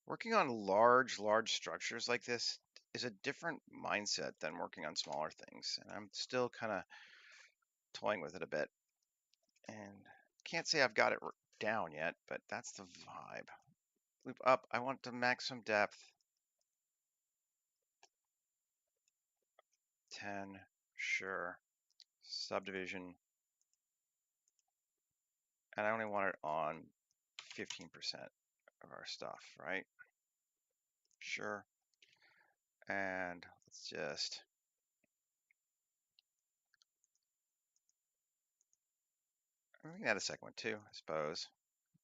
Working on large structures like this is a different mindset than working on smaller things. And I'm still kind of toying with it a bit. And can't say I've got it down yet, but that's the vibe. Loop up, I want the maximum depth. 10, sure. Subdivision. And I only want it on 15% of our stuff, right? Sure. And let's just we can add a second one too, I suppose.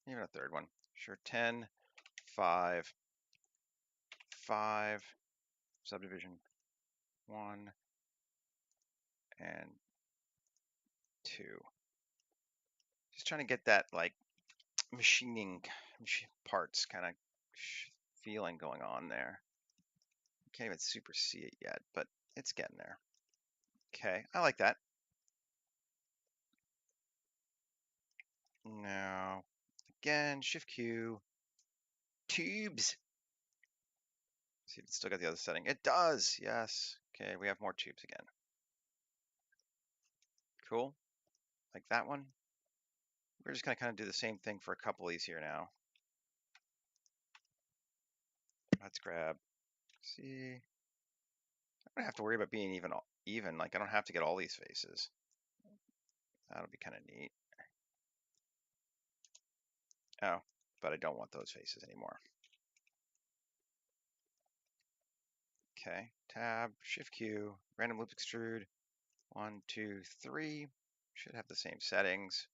Even a third one. Sure. 10, 5, 5, subdivision 1, and 2. Just trying to get that like machining parts kind of feeling going on there. Can't even super see it yet, but it's getting there. Okay, I like that. Now, again, Shift Q, tubes. See if it's still got the other setting. It does, yes. Okay, we have more tubes again. Cool, like that one. We're just gonna kind of do the same thing for a couple of these here now. Let's grab, see. I don't have to worry about being even. Like I don't have to get all these faces. That'll be kind of neat. Oh, but I don't want those faces anymore. Okay, tab, Shift Q, random loop extrude, 1, 2, 3. Should have the same settings.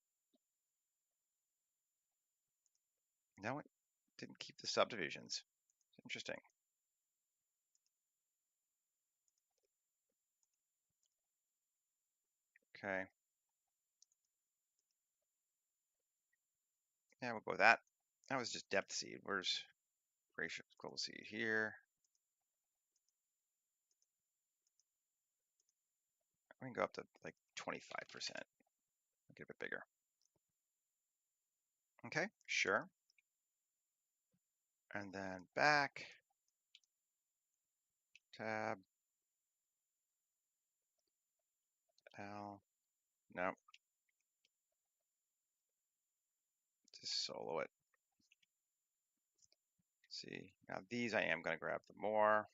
No, it didn't keep the subdivisions. Interesting. Okay. Yeah, we'll go with that. That was just depth seed. Where's ratio global seed here? We can go up to like 25%. Get a bit bigger. Okay, sure. And then back, tab, L, no. Just solo it. See, now these I am going to grab the more.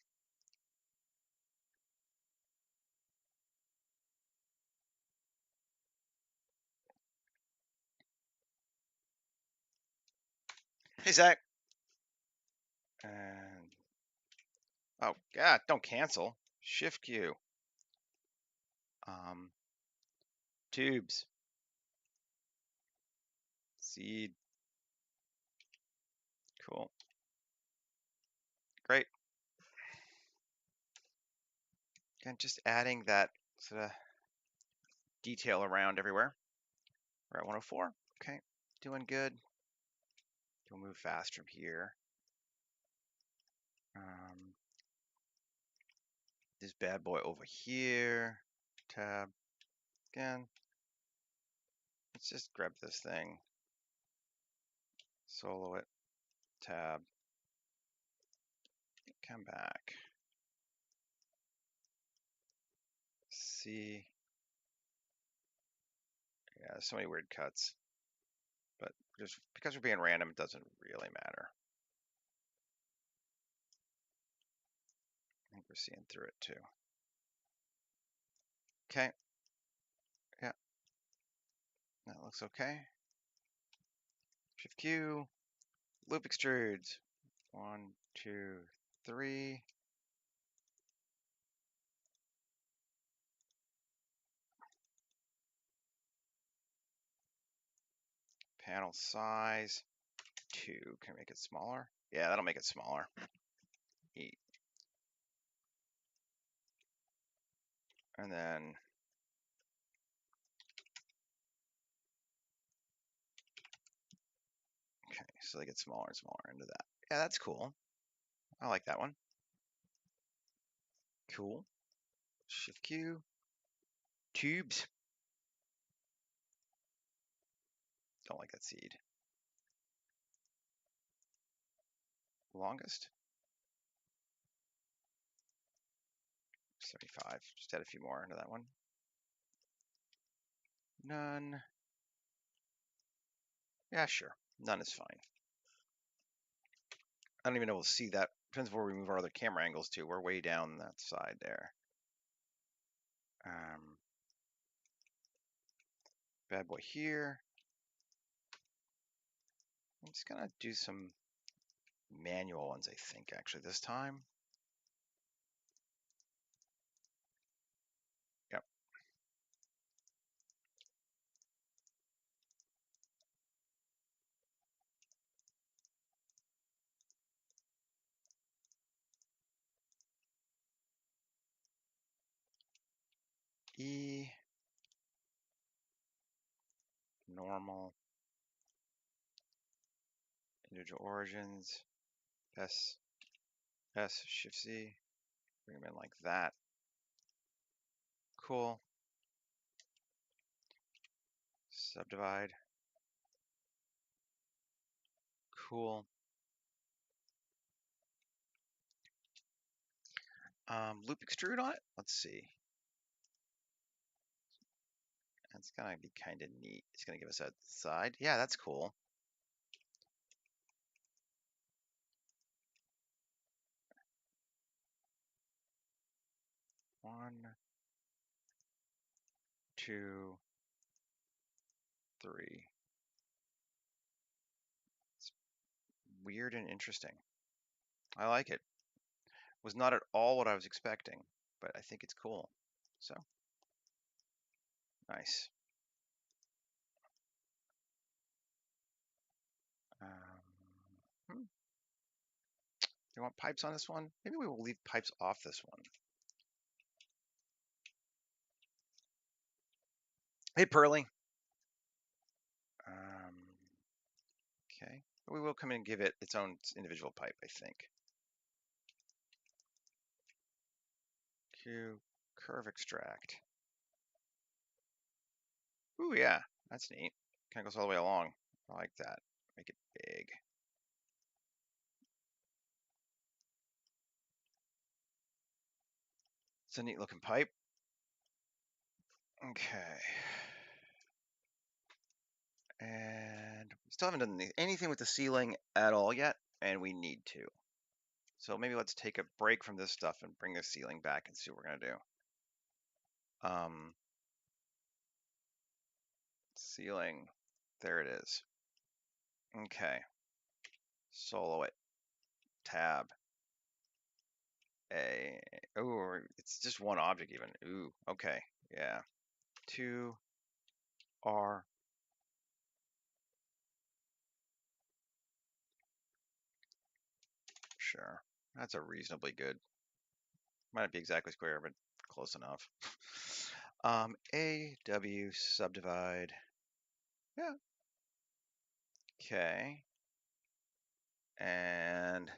Hey, Zach. And, oh, God, don't cancel. Shift Q. Tubes. Seed. Cool. Great. Again, just adding that sort of detail around everywhere. We're at 104. Okay, doing good. We'll move fast from here. This bad boy over here. Tab. Again. Let's just grab this thing. Solo it. Tab. Come back. See. Yeah, so many weird cuts. But just because we're being random, it doesn't really matter. I think we're seeing through it too. Okay. Yeah. That looks okay. Shift Q. Loop extrudes. 1, 2, 3. Panel size 2. Can I make it smaller? Yeah, that'll make it smaller. Neat. And then okay, so they get smaller and smaller into that. Yeah, that's cool. I like that one. Cool. Shift Q. Tubes. Don't like that seed. Longest. 75. Just add a few more into that one. None. Yeah, sure. None is fine. I don't even know we'll see that. Depends where we move our other camera angles to. We're way down that side there. Bad boy here. I'm just gonna do some manual ones, I think, actually, this time. Yep. E. Normal. Individual origins. S. S. Shift C. Bring them in like that. Cool. Subdivide. Cool. Loop extrude on it. Let's see. That's gonna be kind of neat. It's gonna give us a side. Yeah, that's cool. One, two, three. It's weird and interesting. I like it. Was not at all what I was expecting, but I think it's cool. So nice. Do you want pipes on this one? Maybe we will leave pipes off this one. Hey, Pearly. Okay. But we will come in and give it its own individual pipe, I think. Q, curve extract. Ooh, yeah, that's neat. Kind of goes all the way along. I like that. Make it big. It's a neat looking pipe. Okay. And we still haven't done anything with the ceiling at all yet, and we need to. So maybe let's take a break from this stuff and bring the ceiling back and see what we're gonna do. Ceiling, there it is. Okay. Solo it. Tab. A. Oh, it's just one object even. Ooh, okay. Yeah. 2 R. Sure. That's a reasonably good. Might not be exactly square, but close enough. A, W, subdivide. Yeah. Okay. And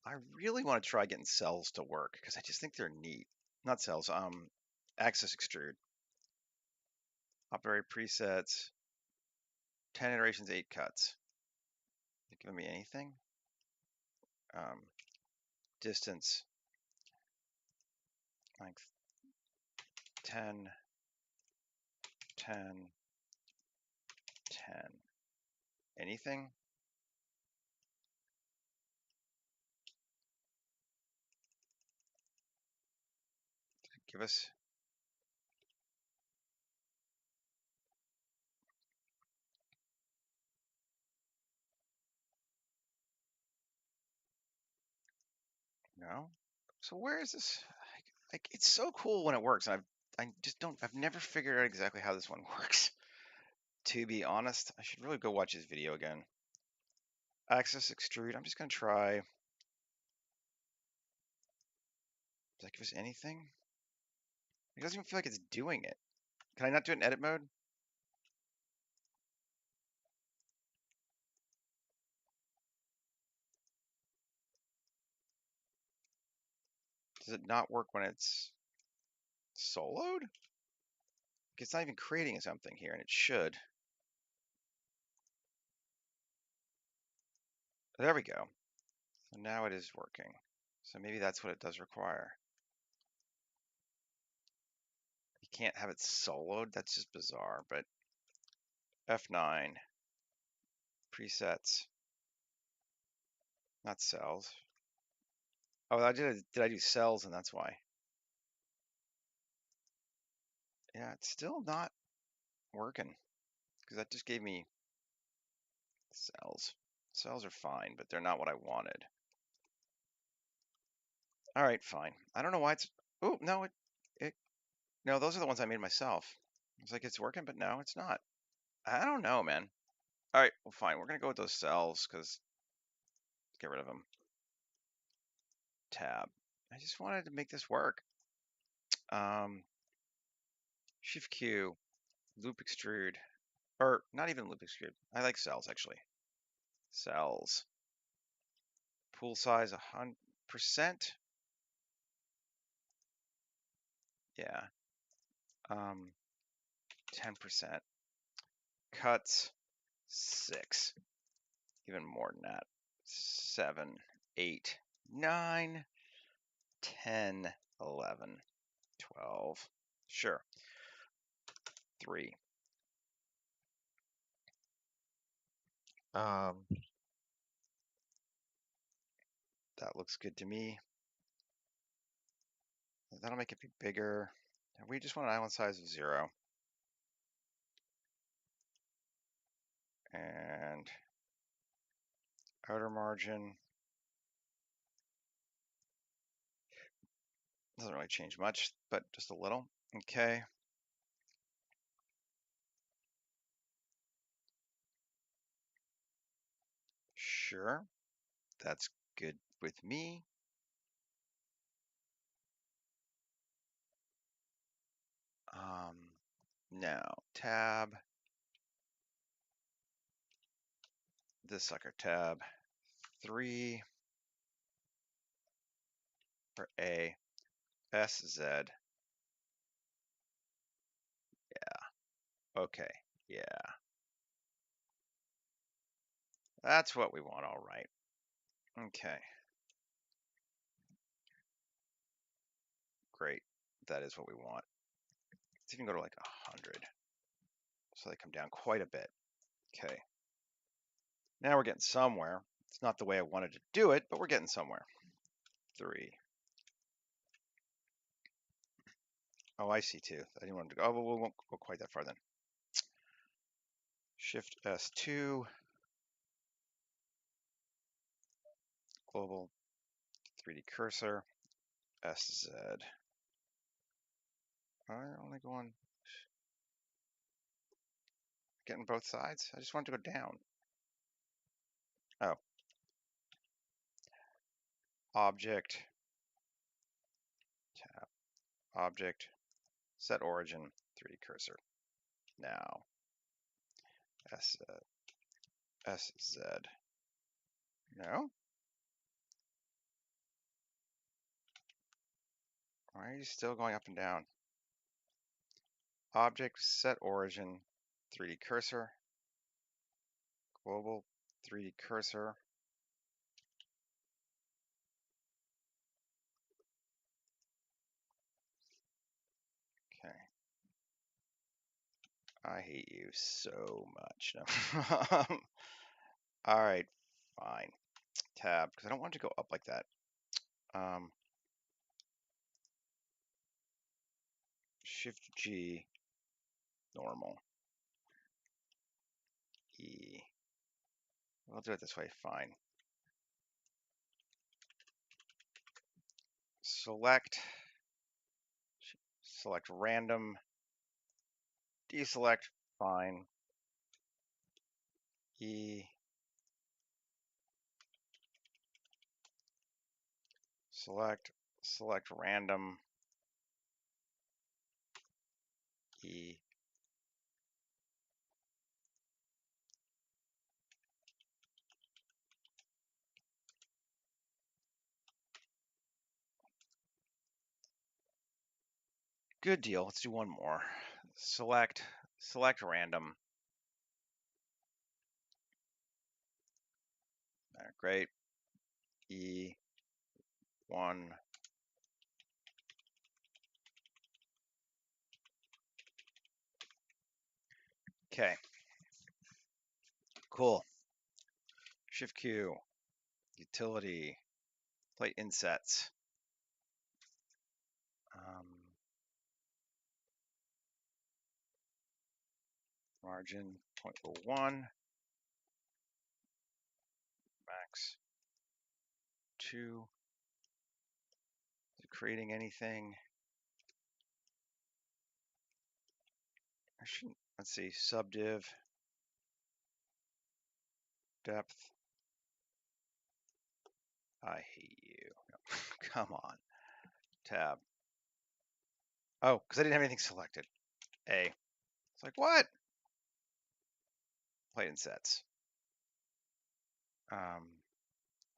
I really want to try getting cells to work because I just think they're neat. Not cells, axis extrude. Operate presets. 10 iterations, 8 cuts. They're giving me anything. Distance. Length. 10, 10, 10. Anything? Give us. No. So where is this? Like it's so cool when it works. And I just don't. I've never figured out exactly how this one works. To be honest, I should really go watch his video again. Axis extrude. I'm just gonna try. Does that give us anything? It doesn't even feel like it's doing it. Can I not do it in edit mode? Does it not work when it's soloed? It's not even creating something here, and it should. There we go. So now it is working. So maybe that's what it does require. You can't have it soloed. That's just bizarre. But F9 presets, not cells. Oh, did I do cells, and that's why. Yeah, it's still not working because that just gave me cells. Cells are fine, but they're not what I wanted. All right, fine. I don't know why it's. Oh no, no, those are the ones I made myself. It's like it's working, but no, it's not. I don't know, man. All right, well, fine. We're gonna go with those cells because get rid of them. Tab. I just wanted to make this work. Shift Q, loop extrude, or not even loop extrude. I like cells actually. Cells. Pool size 100%. Yeah. 10%. Cuts 6. Even more than that. 7, 8, 9, 10, 11, 12. Sure. 3. That looks good to me. That'll make it be bigger. We just want an island size of 0. And outer margin doesn't really change much, but just a little. Okay. Sure. That's good with me. Now, tab, this sucker tab, 3 for A, SZ. Yeah. Okay. Yeah. That's what we want. All right. Okay. Great. That is what we want. Let's even go to like 100. So they come down quite a bit. Okay. Now we're getting somewhere. It's not the way I wanted to do it, but we're getting somewhere. 3. Oh, I see 2. I didn't want to go. Oh, well, we won't go quite that far then. Shift S2. Global 3D cursor. SZ. I only going getting both sides. I just want to go down. Oh. Object. Tab. Object. Set origin. 3D cursor. Now. SZ. No? Why are you still going up and down? Object. Set origin. 3D cursor. Global 3D cursor. Okay. I hate you so much. No. All right, fine. Tab, because I don't want it to go up like that. Shift G, normal. E. We'll do it this way, fine. Select select random, deselect, fine, E, select random, E, good deal. Let's do one more. Select random. Great. E1. Okay. Cool. Shift Q. Utility. Plate insets. Margin 0.01. Max 2. Is it creating anything? I shouldn't. Let's see. Subdiv. Depth. I hate you. No. Come on. Tab. Oh, because I didn't have anything selected. A. It's like, what? Plate insets.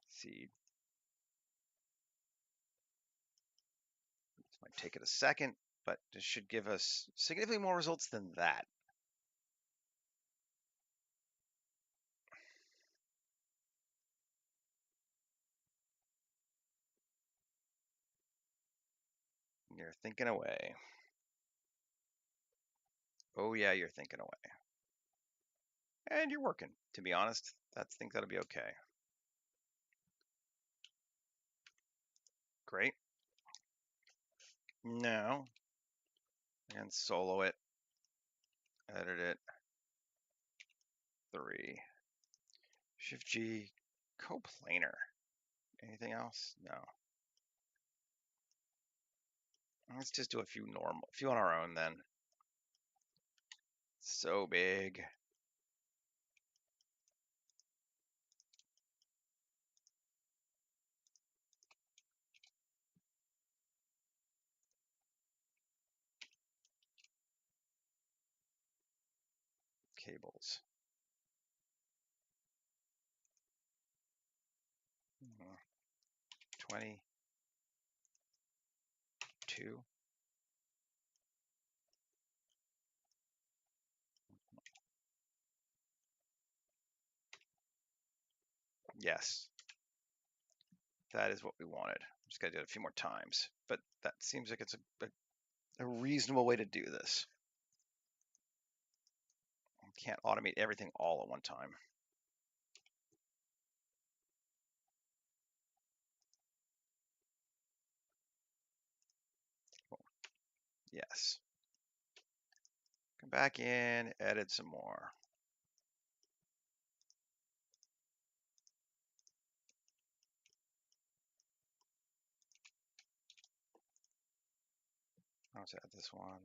Seed. This might take it a second, but this should give us significantly more results than that. You're thinking away. Oh yeah, you're thinking away. And you're working, to be honest. I think that'll be okay. Great. Now, and solo it. Edit it. 3. Shift G, coplanar. Anything else? No. Let's just do a few on our own then. So big. Cables. 22. Yes. That is what we wanted. Just gotta do it a few more times. But that seems like it's a reasonable way to do this. You can't automate everything all at one time. Yes. Come back in, edit some more. Let's add this one.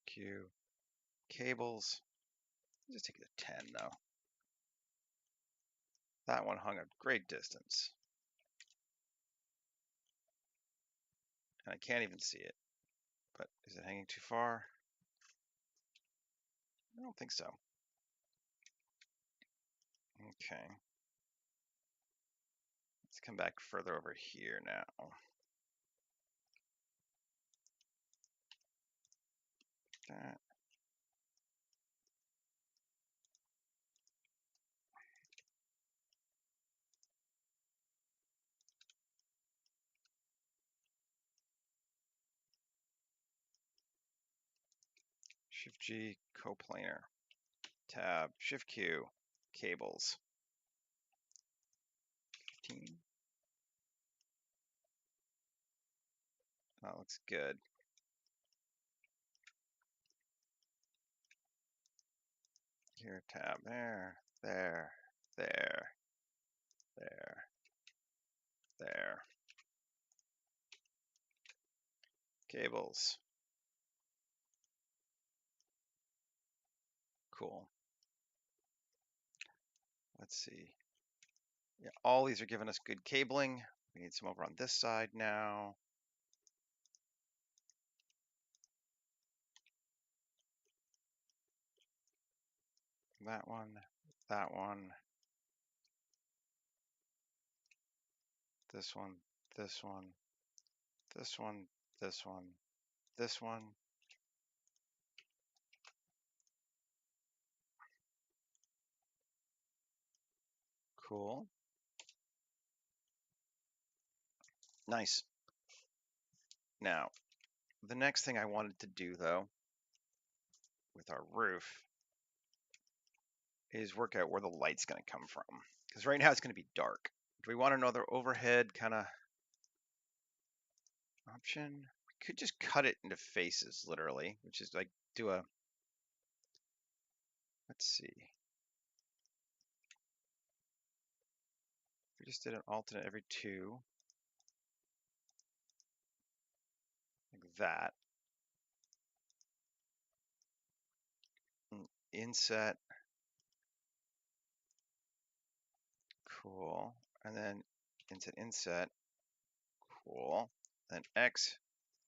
Q. Cables. Just take it to 10 though. That one hung a great distance. And I can't even see it. But is it hanging too far? I don't think so. Okay. Let's come back further over here now. That. Shift G, coplanar. Tab, Shift Q, cables. 15. That looks good. Here, tab, there, there, there, there, there. Cables. Cool. Let's see. Yeah, all these are giving us good cabling. We need some over on this side now. That one, that one, this one, this one, this one, this one, this one. Cool. Nice. Now, the next thing I wanted to do, though, with our roof is work out where the light's going to come from. Because right now it's going to be dark. Do we want another overhead kind of option? We could just cut it into faces, literally, which is like do a, let's see. We just did an alternate every 2, like that. Inset, cool. And then inset, cool. Then X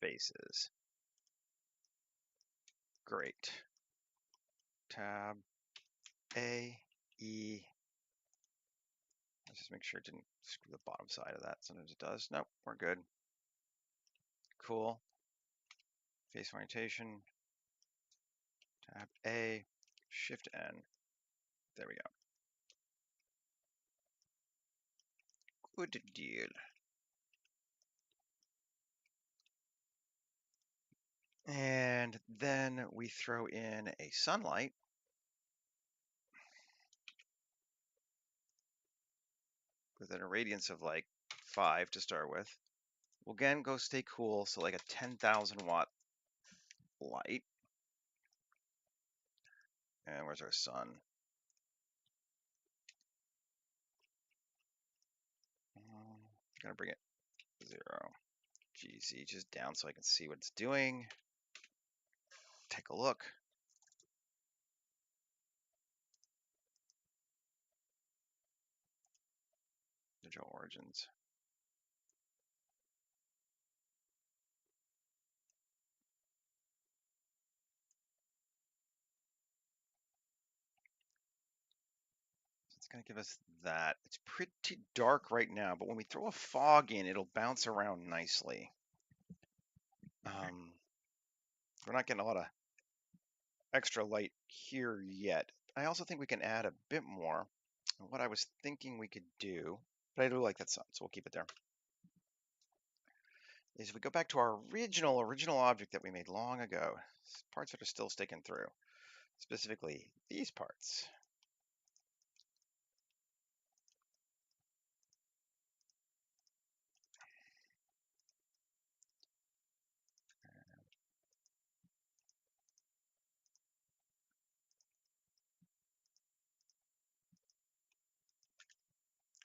faces, great. Tab A, E. Let's just make sure it didn't screw the bottom side of that. Sometimes it does. Nope, we're good. Cool. Face orientation. Tab A, Shift N. There we go. Good deal. And then we throw in a sunlight. With an irradiance of like 5 to start with. We'll again go stay cool, so like a 10,000 watt light. And where's our sun? Gonna bring it 0. GZ just down so I can see what it's doing. Take a look. Digital origins. It's gonna give us that. It's pretty dark right now, but when we throw a fog in, it'll bounce around nicely. We're not getting a lot of extra light here yet. I also think we can add a bit more. And what I was thinking we could do, but I do like that sun, so we'll keep it there, is if we go back to our original object that we made long ago, parts that are still sticking through, specifically these parts.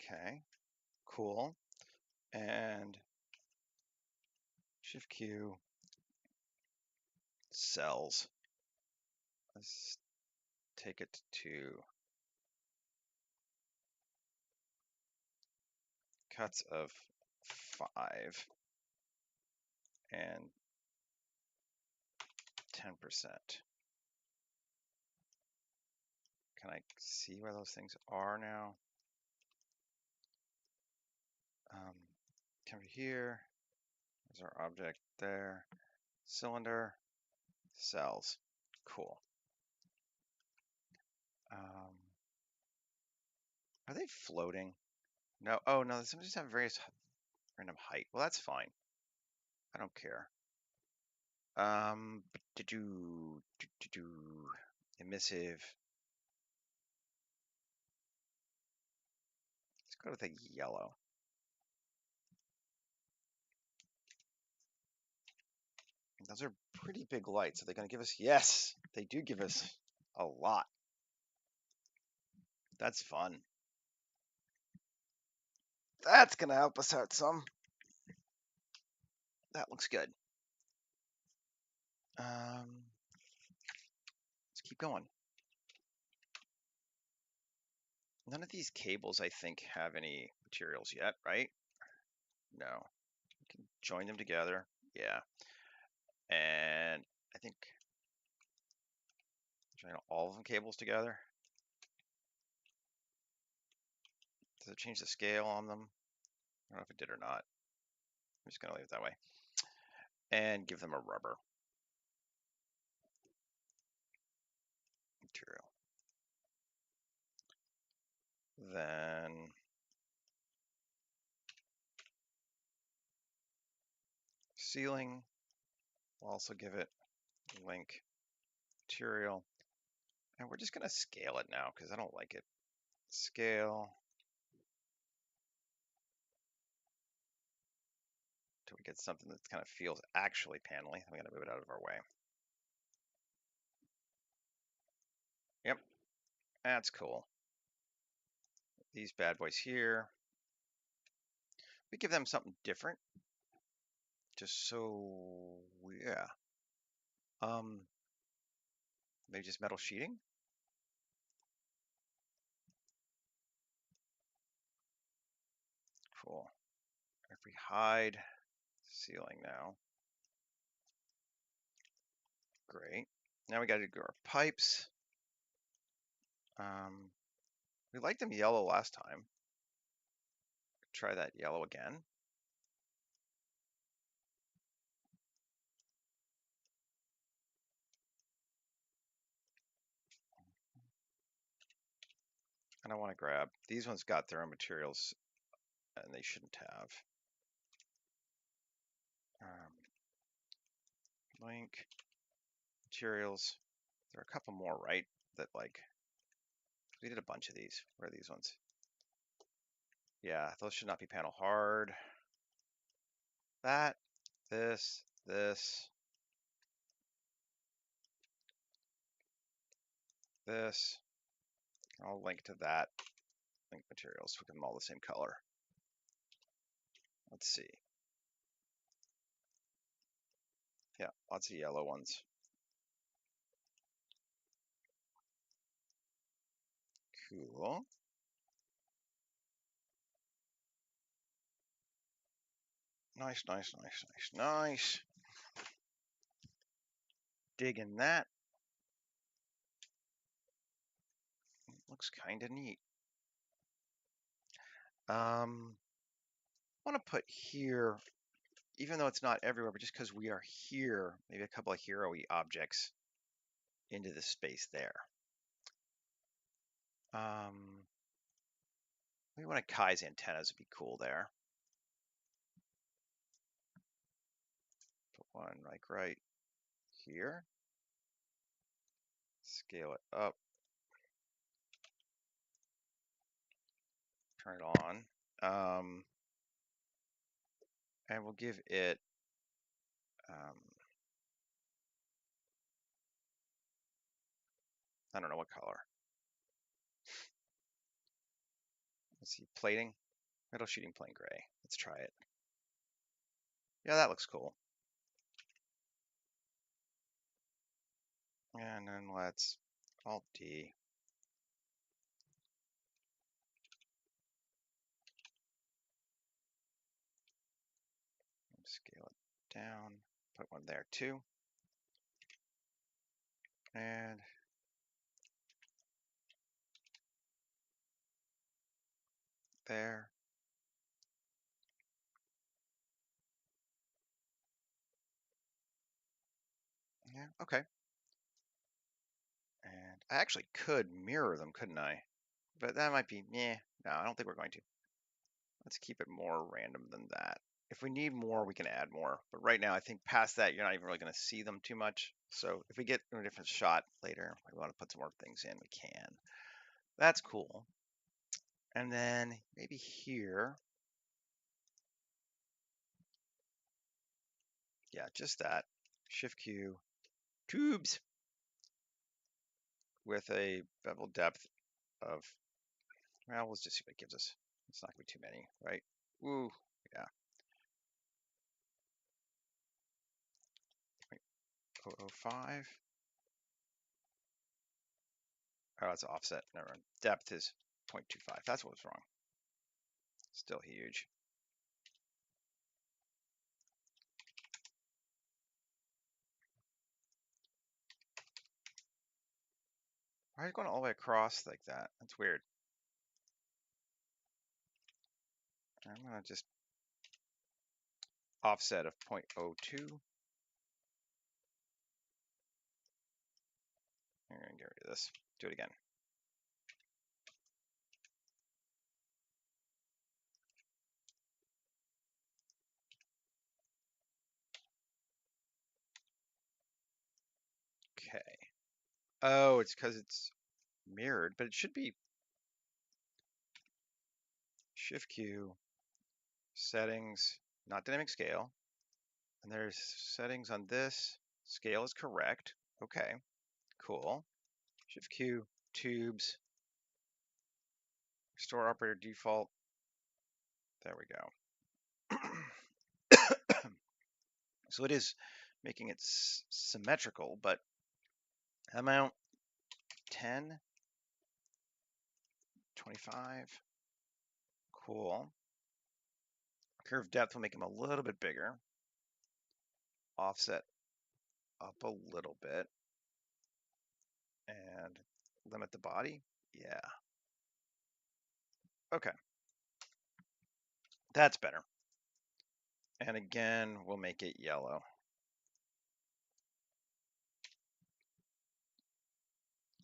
Okay, cool. And Shift Q, cells. Let's take it to cuts of 5 and 10%. Can I see where those things are now? Come here. There's our object there. Cylinder, cells. Cool. Are they floating? No. Oh, no. Some just have various random height. Well, that's fine. I don't care. Emissive. Let's go with a yellow. Those are pretty big lights. Are they going to give us? Yes, they do give us a lot. That's fun. That's going to help us out some. That looks good. Let's keep going. None of these cables, I think, have any materials yet, right? No. We can join them together. Yeah. And I think join all of them cables together. Does it change the scale on them? I don't know if it did or not. I'm just going to leave it that way. And give them a rubber material. Then ceiling, we'll also give it link material. And we're just going to scale it now because I don't like it. Scale till we get something that kind of feels actually panely. I'm going to move it out of our way. Yep, that's cool. These bad boys here. We give them something different. Just so, yeah. Maybe just metal sheeting. Cool. If we hide ceiling now, great. Now we got to do our pipes. We liked them yellow last time. Try that yellow again. And I want to grab, these ones got their own materials and they shouldn't have. Link materials. There are a couple more, right? That like, we did a bunch of these. Where are these ones? Yeah, those should not be panel hard. That, this, this, this. I'll link to that. Link materials. We give them all the same color. Let's see. Yeah, lots of yellow ones. Cool. Nice, nice, nice, nice, nice. Digging that. Looks kind of neat. I want to put here, even though it's not everywhere, but just because we are here, maybe a couple of hero-y objects into the space there. Maybe one of Kai's antennas would be cool there. Put one like right here. Scale it up. Turn it on. And we'll give it I don't know what color. Let's see, plating, metal sheeting plain gray. Let's try it. Yeah, that looks cool. And then let's Alt D. Scale it down. Put one there too. And there. Yeah, okay. And I actually could mirror them, couldn't I? But that might be, no, I don't think we're going to. Let's keep it more random than that. If we need more, we can add more. But right now, I think past that, you're not even really going to see them too much. So if we get a different shot later, we want to put some more things in, we can. That's cool. And then maybe here. Yeah, just that. Shift Q, tubes with a bevel depth of, well, let's just see what it gives us. It's not going to be too many, right? Ooh, yeah. 0.005. Oh, it's offset. Never mind. Depth is 0.25. That's what was wrong. Still huge. Why are you going all the way across like that? That's weird. I'm going to just offset of 0.02. I'm going to get rid of this. Do it again. Okay. Oh, it's because it's mirrored, but it should be Shift Q, settings, not dynamic scale. And there's settings on this. Scale is correct. Okay, cool. Shift Q, tubes, restore operator default. There we go. So it is making it symmetrical, but amount 10, 25. Cool. Curve depth will make them a little bit bigger. Offset up a little bit. And limit the body. Yeah. Okay. That's better. And again, we'll make it yellow.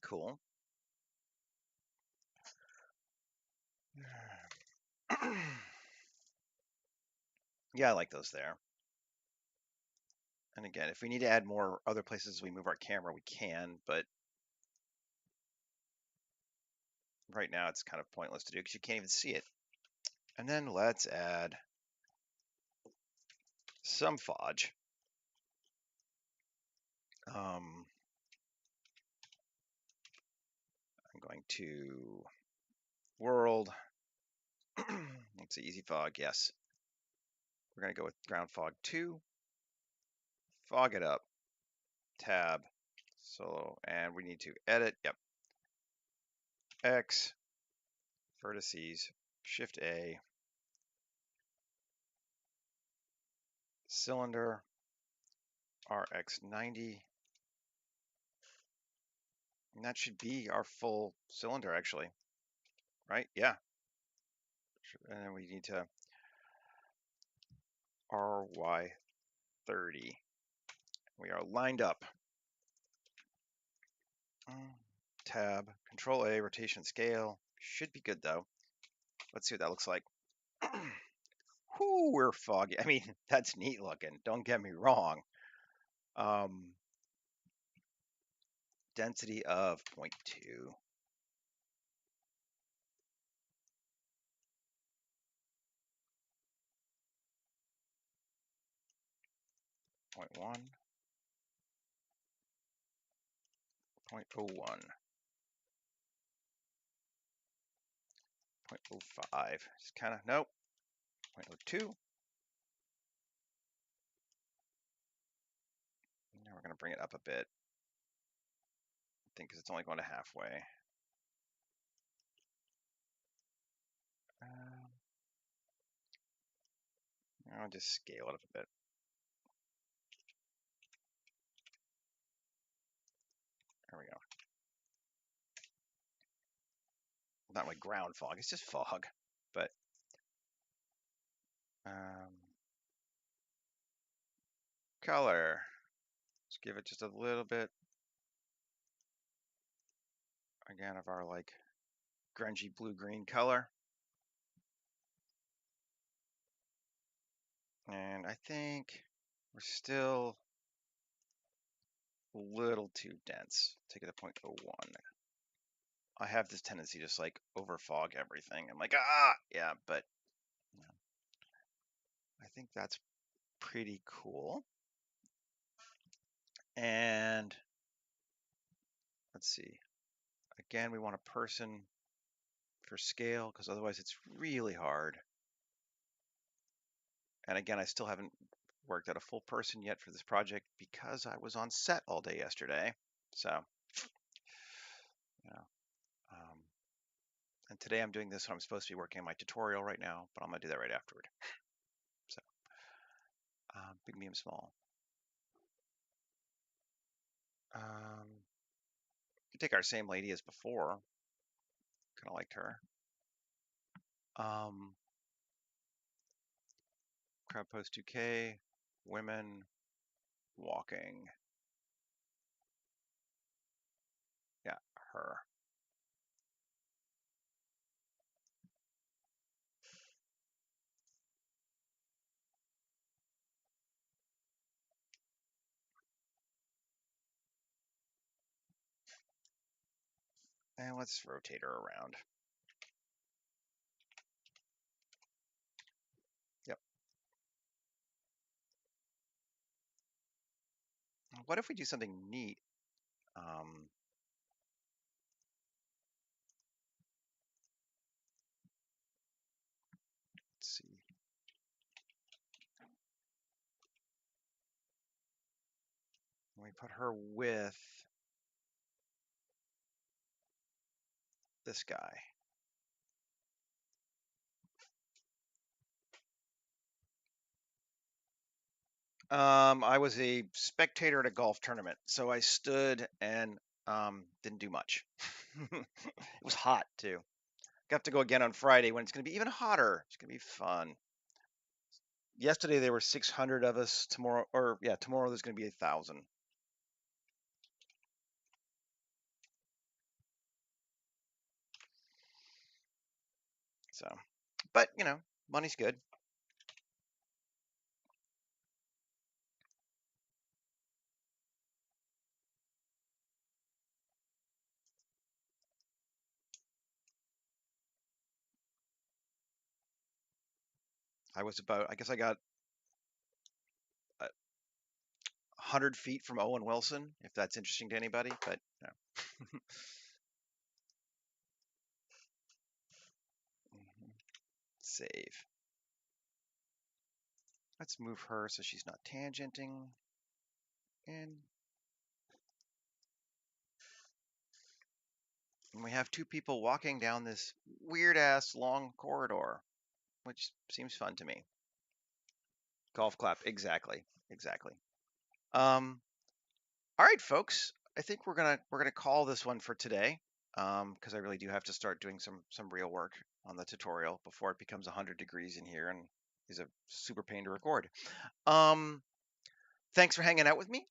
Cool. Yeah, I like those there. And again, if we need to add more other places we move our camera, we can, but right now it's kind of pointless to do because you can't even see it. And then let's add some fudge. I'm going to world. Let's see, easy fog. Yes. We're going to go with ground fog 2. Fog it up. Tab. Solo. And we need to edit. Yep. X. Vertices. Shift A. Cylinder. RX90. And that should be our full cylinder, actually. Right? Yeah. And then we need to RY30. We are lined up. Tab, Control A, rotation scale. Should be good though. Let's see what that looks like. Whoo, we're foggy. I mean, that's neat looking. Don't get me wrong. Density of 0.2. Point 1. 0.01. 0.05. Just kind of, nope. 0.02. Now we're going to bring it up a bit. I think because it's only going to halfway. I'll just scale it up a bit. There we go. Not like ground fog, it's just fog. But color. Let's give it just a little bit. Again, of our like grungy blue-green color. And I think we're still a little too dense. Take it to 0.01. I have this tendency to just like over fog everything. I'm like, yeah, but you know, I think that's pretty cool. And let's see. Again, we want a person for scale because otherwise it's really hard. And again, I still haven't worked out a full person yet for this project because I was on set all day yesterday. So, you know, um, and today I'm doing this when I'm supposed to be working on my tutorial right now, but I'm gonna do that right afterward. So, big, medium, small. We take our same lady as before. Kind of liked her. Crowd post 2K, women walking. Yeah, her. And let's rotate her around. Yep. What if we do something neat? Let's see. We put her with this guy. I was a spectator at a golf tournament, so I stood and didn't do much. It was hot too. Got to go again on Friday when it's going to be even hotter. It's going to be fun. Yesterday there were 600 of us. Tomorrow, or yeah, tomorrow there's going to be 1,000. So, but you know, money's good. I guess I got 100 feet from Owen Wilson, if that's interesting to anybody, but no. Save. Let's move her so she's not tangenting. And we have two people walking down this weird ass long corridor, which seems fun to me. Golf clap, exactly, exactly. All right, folks. I think we're gonna call this one for today, because I really do have to start doing some real work on the tutorial before it becomes 100 degrees in here and is a super pain to record. Thanks for hanging out with me.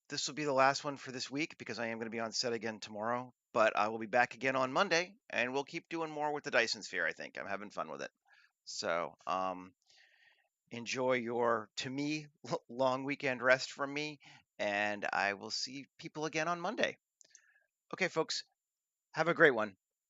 This will be the last one for this week because I am going to be on set again tomorrow, but I will be back again on Monday and we'll keep doing more with the Dyson Sphere, I think. I'm having fun with it. So, enjoy your, to me, long weekend rest from me, and I will see people again on Monday. Okay, folks, have a great one.